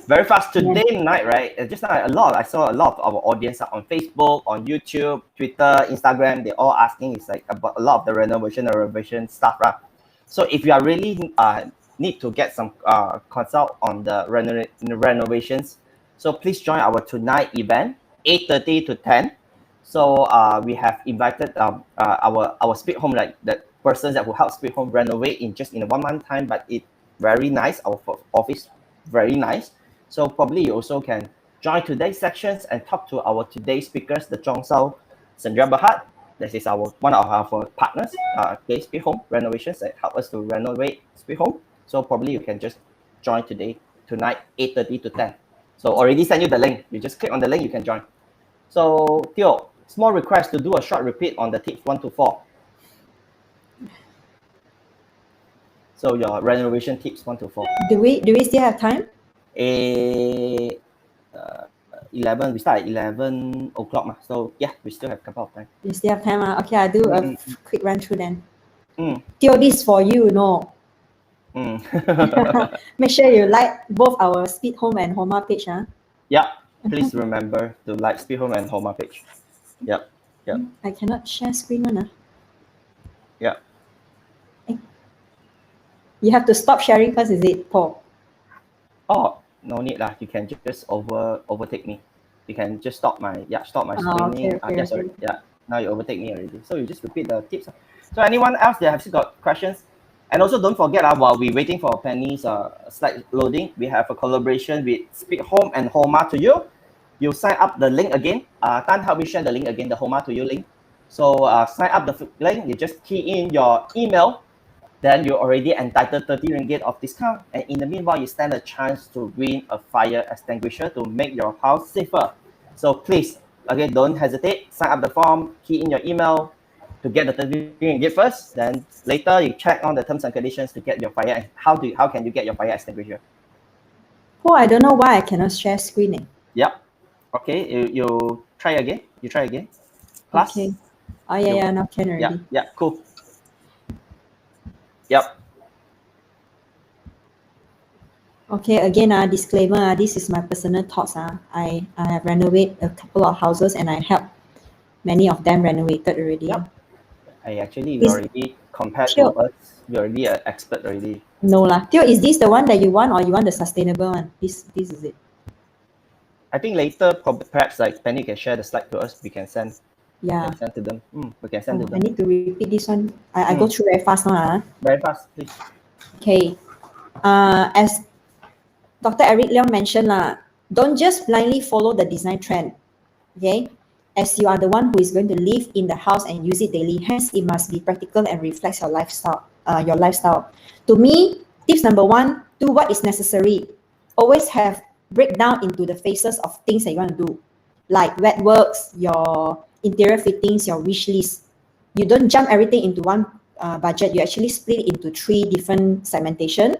very fast today night, right? Just now I saw a lot of our audience on Facebook, on YouTube, Twitter, Instagram. They're all asking is like about a lot of the renovation stuff, right? So if you are really need to get some consult on the renovations, so please join our tonight event, 8:30 to 10. So we have invited our Speed Home, like the persons that will help Speed Home renovate in just in a 1 month time, but it very nice. Our office very nice. So probably you also can join today's sections and talk to our today's speakers, the Chongsao Sandra Bahat. This is one of our partners, Speed Home Renovations, that help us to renovate Speed Home. So probably you can just join tonight, 8:30 to 10. So already send you the link. You just click on the link, you can join. So Theo, small request to do a short repeat on the tips 1 to 4. So your renovation tips 1 to 4. Do we still have time? 11. We start at 11 o'clock. So yeah, we still have a couple of time. We still have time. Okay, I'll do a quick run through then. Mm. Theo, this for you, no. Make sure you like both our Speed Home and Homa page. Yeah, please remember to like Speed Home and Homa page. Yep. I cannot share screen one. Yeah. You have to stop sharing first, is it, Paul? Oh, no need lah. You can just overtake me. You can just stop my screening. Okay. Sorry. Yeah. Now you overtake me already. So you just repeat the tips. So anyone else that has got questions? And also don't forget while we're waiting for Penny's slide loading, we have a collaboration with Speed Home and Homa to You. You sign up the link again. Tan, help me share the link again, the Homa to You link. So sign up the link. You just key in your email. Then you're already entitled 30 ringgit of discount. And in the meanwhile, you stand a chance to win a fire extinguisher to make your house safer. So please, again, don't hesitate. Sign up the form, key in your email to get the 30 ringgit first. Then later, you check on the terms and conditions to get your fire. How can you get your fire extinguisher? Oh, I don't know why I cannot share screen. Yep. Okay, you try again. Plus. Okay. Oh yeah, now can already. Yeah, cool. Yep. Okay, again, disclaimer, this is my personal thoughts. I have renovated a couple of houses and I helped many of them renovated already. Yep. We already compared to us, you're already an expert already. No lah. Theo, is this the one that you want or you want the sustainable one? This is it. I think later, perhaps like Penny can share the slide to us. We can send. Yeah. We can send to them. We can send to them. I need to repeat this one. I go through very fast now. Very fast, please. Okay. As Dr. Eric Leong mentioned, don't just blindly follow the design trend. Okay. As you are the one who is going to live in the house and use it daily, hence it must be practical and reflects your lifestyle. To me, tips number 1, do what is necessary. Always have breakdown into the phases of things that you want to do, like wet works, your interior fittings, your wish list. You don't jump everything into one budget. You actually split it into 3 different segmentation,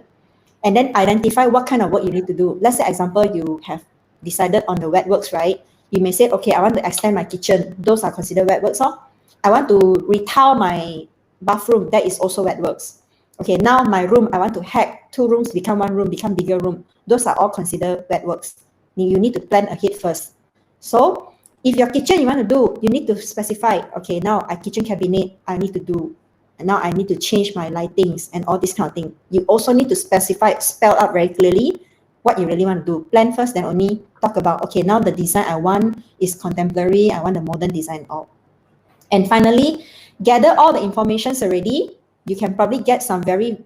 and then identify what kind of work you need to do. Let's say, example, you have decided on the wet works, right? You may say, okay, I want to extend my kitchen. Those are considered wet works. I want to retile my bathroom. That is also wet works. Okay, now my room, I want to hack 2 rooms, become 1 room, become bigger room. Those are all considered wet works. You need to plan ahead first. So if your kitchen you want to do, you need to specify, okay, now a kitchen cabinet I need to do. And now I need to change my lightings and all this kind of thing. You also need to spell out very clearly what you really want to do. Plan first, then only talk about, okay, now the design I want is contemporary, I want a modern design. And finally, gather all the informations already. You can probably get some very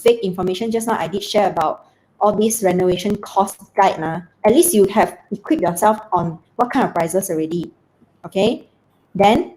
vague information. Just now I did share about all these renovation cost guide. At least you have equipped yourself on what kind of prices already. Okay, then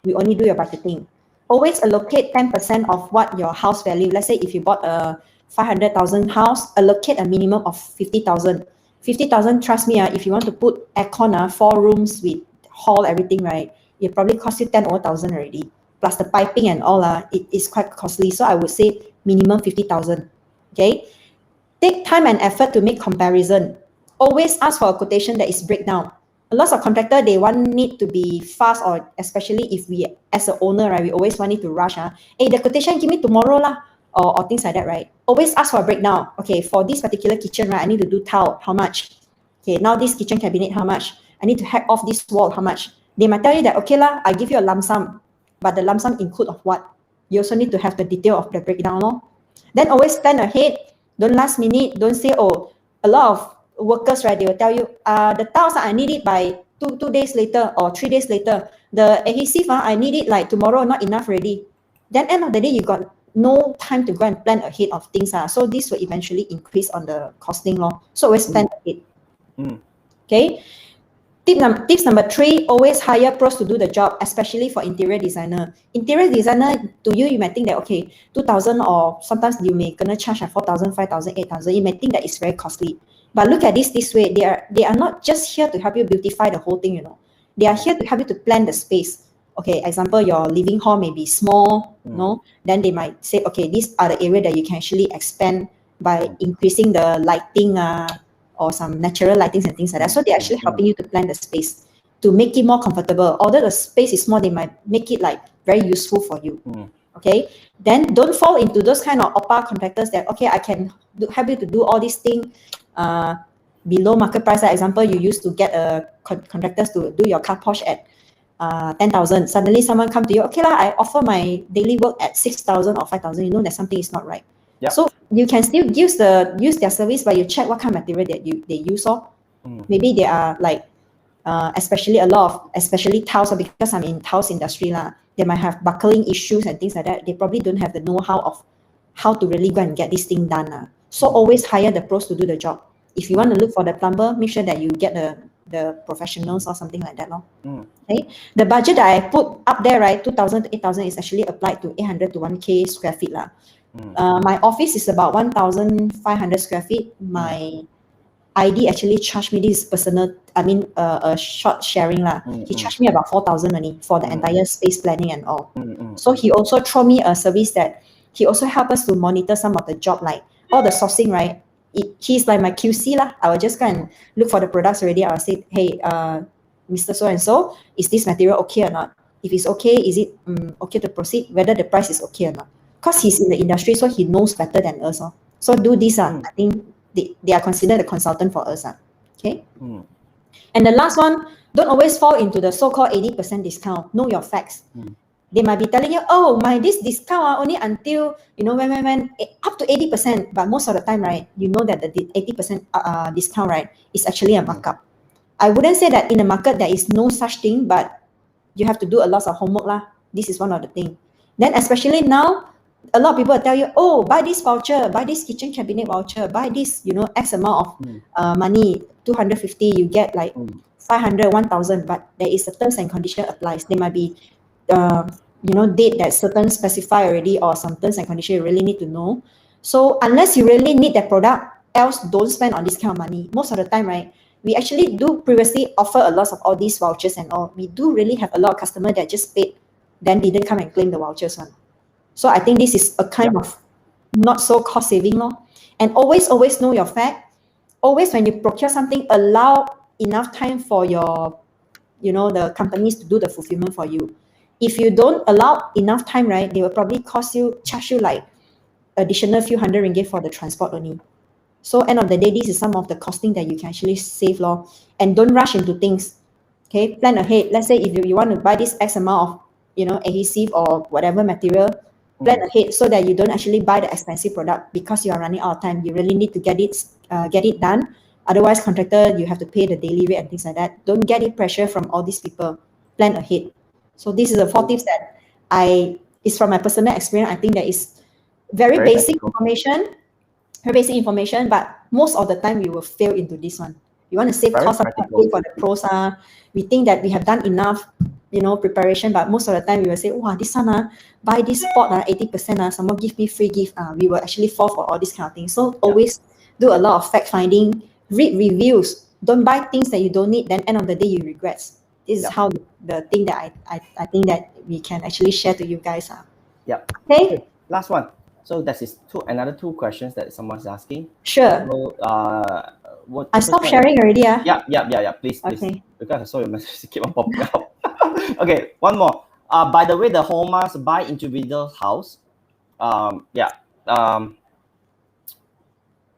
you only do your budgeting. Always allocate 10% of what your house value. Let's say if you bought a 500,000 house, allocate a minimum of 50,000. 50,000, trust me, if you want to put aircon, 4 rooms with hall, everything, right? It probably cost you 10,000 already. Plus the piping and all, it is quite costly. So I would say minimum 50,000. Okay. Take time and effort to make comparison. Always ask for a quotation that is breakdown. a lot of contractor, they want it to be fast, or especially if we, as an owner, right, we always want it to rush. Hey, the quotation, give me tomorrow lah, or things like that, right? Always ask for a breakdown. Okay, for this particular kitchen, right, I need to do tile, how much? Okay, now this kitchen cabinet, how much? I need to hack off this wall, how much? They might tell you that, okay lah, I give you a lump sum, but the lump sum include of what? You also need to have the detail of the breakdown, no? Then always plan ahead. Don't last minute. Don't say, oh, a lot of workers, right, they will tell you, the tiles, I need it by two days later or 3 days later. The adhesive, I need it like tomorrow, not enough already. Then end of the day, you got no time to go and plan ahead of things. So this will eventually increase on the costing. So always plan ahead. Okay. Tips number 3, always hire pros to do the job, especially for interior designer. Interior designer, to you, you might think that, okay, 2,000, or sometimes you may gonna charge at 4,000, 5,000, 8,000. You may think that it's very costly. But look at this way. They are not just here to help you beautify the whole thing, They are here to help you to plan the space. Okay, example, your living hall may be small, then they might say, okay, these are the area that you can actually expand by increasing the lighting, or some natural lightings and things like that. So they're actually helping you to plan the space to make it more comfortable. Although the space is small, they might make it like very useful for you. Okay, then don't fall into those kind of OPA contractors that, okay, I can help you to do all these things below market price. For example, you used to get contractors to do your car wash at 10,000. Suddenly someone come to you, okay lah, I offer my daily work at 6,000 or 5,000. You know that something is not right. So you can still use their service, but you check what kind of material that they use. Maybe they are like, especially tiles, because I'm in tiles industry lah, they might have buckling issues and things like that. They probably don't have the know-how of how to really go and get this thing done. So always hire the pros to do the job. If you want to look for the plumber, make sure that you get the professionals or something like that. Okay. The budget that I put up there, right, 2,000 to 8,000 is actually applied to 800 to 1K square feet lah. My office is about 1,500 square feet. My ID actually charged me this personal, a short sharing lah. He charged me about 4,000 only for the entire space planning and all. So he also throw me a service that he also help us to monitor some of the job, like all the sourcing, right? He's like my QC lah. I will just go and look for the products already. I will say, hey, Mr. So and so, is this material okay or not? If it's okay, is it okay to proceed? Whether the price is okay or not? Because he's in the industry, so he knows better than us. So do this. I think they are considered a consultant for us. Okay. And the last one, don't always fall into the so-called 80% discount. Know your facts. They might be telling you, oh, this discount only until, when up to 80%. But most of the time, right, you know that the 80% discount, right, is actually a markup. I wouldn't say that in the market there is no such thing, but you have to do a lot of homework lah. This is one of the things. Then especially now, a lot of people will tell you, oh, buy this voucher, buy this kitchen cabinet voucher, buy this, X amount of money, 250, you get like 500, 1,000, but there is a terms and condition applies. There might be, date that certain specify already, or some terms and condition you really need to know. So unless you really need that product, else don't spend on this kind of money. Most of the time, right, we actually do previously offer a lot of all these vouchers and all. We do really have a lot of customers that just paid, then didn't come and claim the vouchers one. So I think this is a kind of not so cost saving. And always know your fact. Always when you procure something, allow enough time for your, the companies to do the fulfillment for you. If you don't allow enough time, right, they will probably charge you like additional few hundred ringgit for the transport only. So end of the day, this is some of the costing that you can actually save. And don't rush into things. Okay, plan ahead. Let's say if you want to buy this X amount of, adhesive or whatever material, plan ahead so that you don't actually buy the expensive product because you are running out of time. You really need to get it done. Otherwise, contractor, you have to pay the daily rate and things like that. Don't get it pressure from all these people. Plan ahead. So this is the 4 tips that is from my personal experience. I think that is very basic information, but most of the time we will fail into this one. You want to save cost of pay for the pros. We think that we have done enough, preparation, but most of the time we will say, wow, this one, buy this pot, 80%, someone give me free gift. We will actually fall for all these kind of things. So always do a lot of fact finding, read reviews. Don't buy things that you don't need, then end of the day you regret. This is how the thing that I think that we can actually share to you guys. Okay. Last one. So that is another 2 questions that someone's asking. Sure. So, what? I stopped sharing already. Yeah. Please. Okay. Because I saw your message keep on popping up. Okay, one more. By the way, the homeowners buy individual house.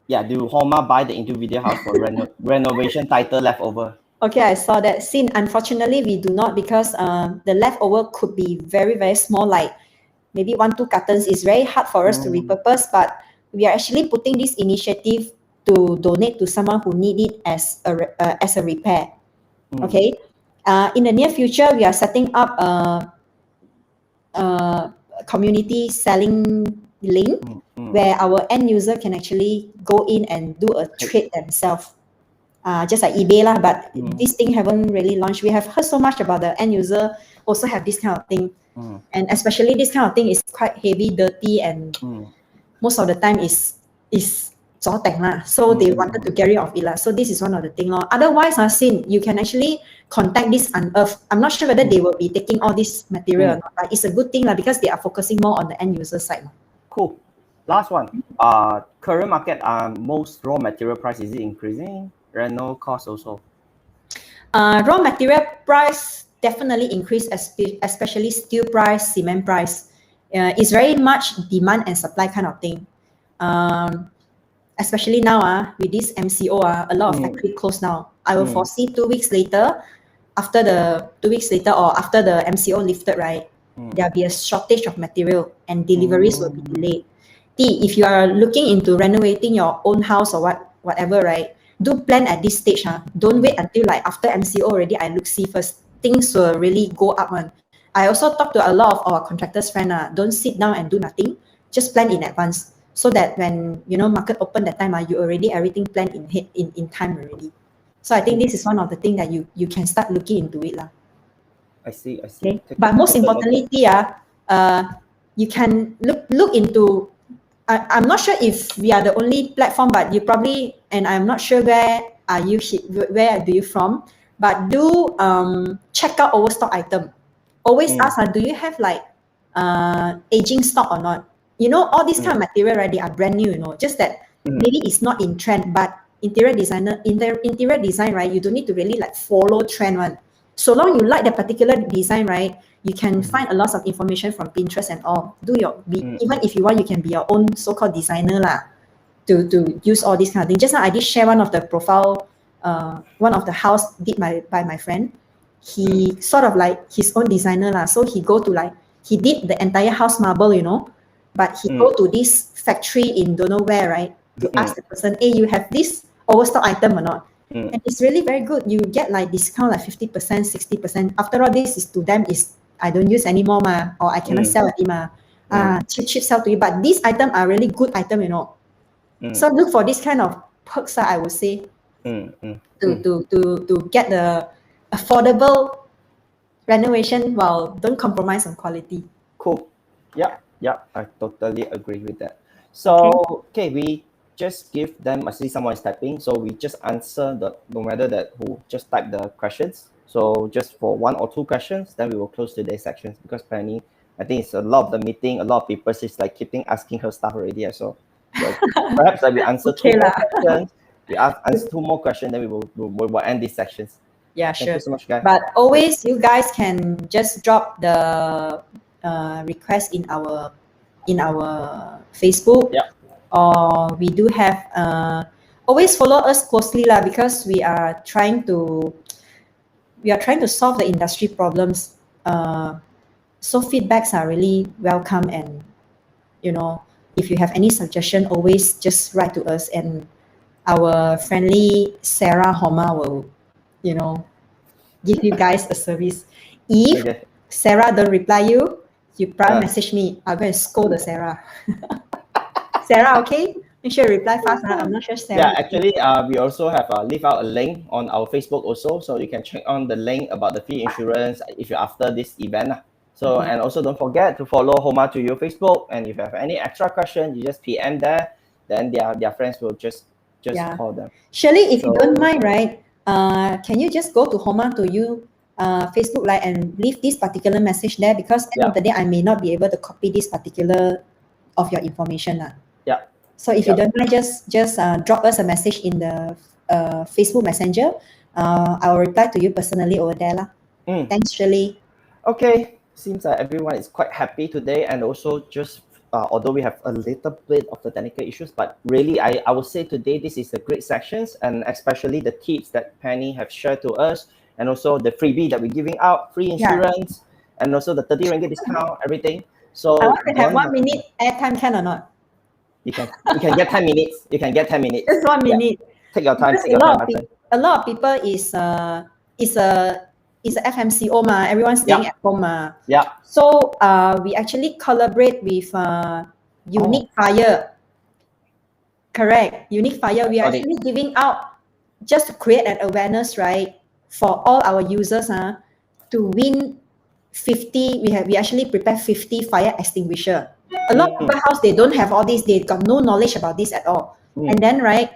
Do Homa buy the individual house for renovation title leftover? Okay, I saw that. Sin, unfortunately, we do not because the leftover could be very, very small, like maybe 1-2 cartons. Is very hard for us to repurpose, but we are actually putting this initiative to donate to someone who need it as a repair. Okay. In the near future, we are setting up a community selling link where our end user can actually go in and do a trade themselves. Just like eBay lah, but this thing haven't really launched. We have heard so much about the end user also have this kind of thing, and especially this kind of thing is quite heavy, dirty, and most of the time is zoteng lah. So they wanted to get rid of it lah. So this is one of the thing lor. Otherwise, Sin, you can actually contact this Unearth. I'm not sure whether they will be taking all this material or not, but it's a good thing lah because they are focusing more on the end user side. Cool. Last one. Current market, most raw material price, is it increasing? Reno cost also. Raw material price definitely increased, especially steel price, cement price. It's very much demand and supply kind of thing. Especially now with this MCO, a lot of factory closed now. I will foresee 2 weeks later, after the MCO lifted, right? There'll be a shortage of material and deliveries will be delayed. If you are looking into renovating your own house or whatever, right? Do plan at this stage. Don't wait until like after MCO already. I see first. Things will really go up. I also talk to a lot of our contractors friend. Don't sit down and do nothing. Just plan in advance so that when market open that time, you already everything planned in time already. So I think this is one of the things that you can start looking into it lah. I see. Okay. But most importantly, you can look into. I'm not sure if we are the only platform, but you probably, and I'm not sure where do you from, but do check out overstock item. Always ask, do you have like aging stock or not? All these kind of material, right? They are brand new, just that maybe it's not in trend, but interior design, right? You don't need to really like follow trend one. So long you like the particular design, right? You can find a lot of information from Pinterest and all. Even if you want, you can be your own so-called designer lah, to use all these kind of things. Just now I did share one of the profile, one of the house did by my friend. He sort of like his own designer lah. So he did the entire house marble, but he go to this factory in don't know where, right? To ask the person, hey, you have this overstock item or not? And it's really very good. You get like discount like 50%, 60%. After all, this is to them is I don't use anymore or I cannot sell anymore. Cheap sell to you. But these items are really good item, So look for this kind of perks, I would say, to get the affordable renovation while don't compromise on quality. Cool. Yeah, I totally agree with that. So we just give them, I see someone is typing, so we just answer no matter that who just type the questions. So just for 1 or 2 questions, then we will close today's sections because Pennie, I think it's a lot of the meeting, a lot of people is like keeping asking her stuff already. So perhaps we answer 2 more questions. We answer 2 more questions, then we will end these sections. Yeah, Thank you so much, guys. But always, you guys can just drop the request in our Facebook. Or we do have always follow us closely lah, because we are trying to solve the industry problems. So feedbacks are really welcome, and if you have any suggestion, always just write to us, and our friendly Sarah Homa will give you guys a service. If Sarah don't reply you private message me. I'll go and scold the Sarah. Sarah, okay? Make sure you reply fast. I'm not sure Sarah. Yeah, actually, we also have leave out a link on our Facebook also, so you can check on the link about the fee insurance if you're after this event. So and also don't forget to follow Homa to your Facebook, and if you have any extra question, you just PM there. Then their friends will just call them. Shirley, if you don't mind, right? Can you just go to Homa to you Facebook Live and leave this particular message there, because at the end of the day I may not be able to copy this particular of your information. Yeah. So if you don't mind, just drop us a message in the Facebook Messenger, I'll reply to you personally over there lah. Thanks, Shirley. Okay, seems like everyone is quite happy today, and also just although we have a little bit of the technical issues, but really I would say today this is a great sections, and especially the tips that Pennie have shared to us, and also the freebie that we're giving out, free insurance, and also the 30 ringgit discount, everything. So I want to have 1 minute airtime, can or not? You can get 10 minutes. You can get 10 minutes. Just 1 minute. Take your time. Because Take your time, my friend. a lot of people is a FMCO ma. Everyone's staying at home ma. Yeah. So we actually collaborate with Unique Fire. Correct. Unique Fire. We are actually giving out just to create an awareness, right, for all our users to win 50. We actually prepare 50 fire extinguisher. A lot of people house, they don't have all this. They got no knowledge about this at all. And then, right,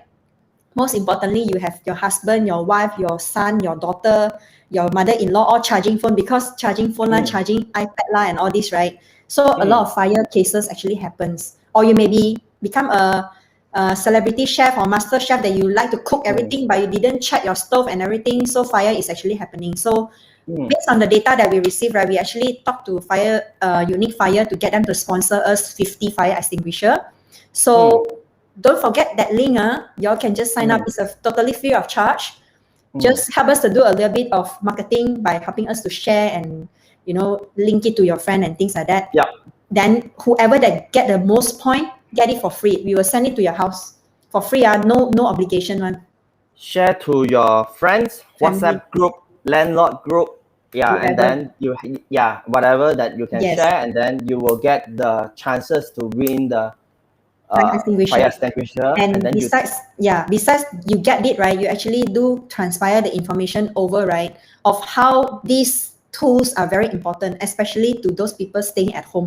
most importantly, you have your husband, your wife, your son, your daughter, your mother-in-law all charging phone, because charging phone lah, charging iPad lah, and all this, right? So a lot of fire cases actually happens. Or you maybe become a celebrity chef or master chef that you like to cook everything, but you didn't check your stove and everything. So fire is actually happening. So based on the data that we receive, right, we actually talk to Unique Fire to get them to sponsor us 50 fire extinguisher. So don't forget that link. Y'all can just sign up. It's totally free of charge. Just help us to do a little bit of marketing by helping us to share and, you know, link it to your friend and things like that. Yeah. Then whoever that get the most point, get it for free. We will send it to your house for free. No obligation one. Share to your friends, WhatsApp group, landlord group. Yeah, Whatever. and then whatever that you can share, and then you will get the chances to win the fire extinguisher. And then besides you get it, right, you actually do transpire the information over, right, of how these tools are very important, especially to those people staying at home.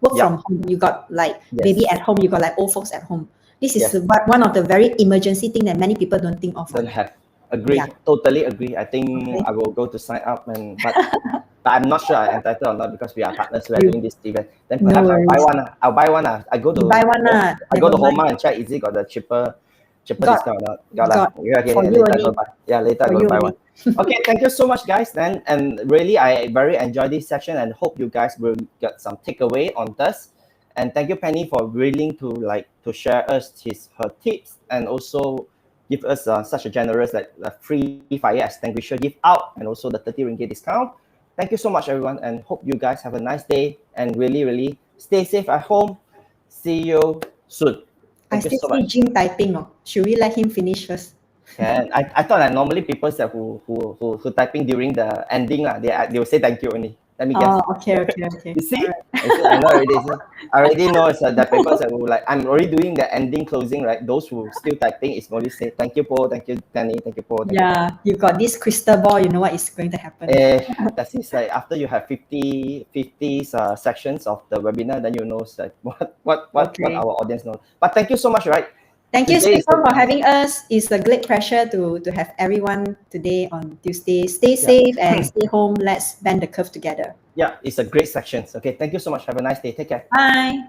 Work from home, you got like baby at home, you got like old folks at home. This is one of the very emergency thing that many people don't think of. Don't have. Agree. Totally agree. I think I will go to sign up, but I'm not sure I'm entitled or not, because we are partners. We are doing this event. Then perhaps I'll buy one. I go to I go to Homa and check, is it got the cheaper discount or not? Got. Okay, later I go buy. Yeah, later I go buy one. Okay, thank you so much, guys. Then, and really I very enjoyed this session, and hope you guys will get some takeaway on this. And thank you, Pennie, for willing to share us her tips, and also give us such a generous free fire extinguisher give out, and also the 30 ringgit discount. Thank you so much, everyone, and hope you guys have a nice day, and really stay safe at home. See you soon. Thank you so much. Jim typing. Should we let him finish first? And I thought that normally people who typing during the ending they will say thank you only. Let me guess. Okay. You see? I know already. I already know that people that will I'm already doing the ending closing, right? Those who still typing is only say thank you, Paul, thank you, Pennie, thank you, Paul. You got this crystal ball, you know what is going to happen. That is like after you have 50 sections of the webinar, then you know what our audience knows. But thank you so much, right? Thank you, Stephen, for having us. It's a great pleasure to have everyone today on Tuesday. Stay safe and stay home. Let's bend the curve together. Yeah, it's a great section. Okay, thank you so much. Have a nice day. Take care. Bye.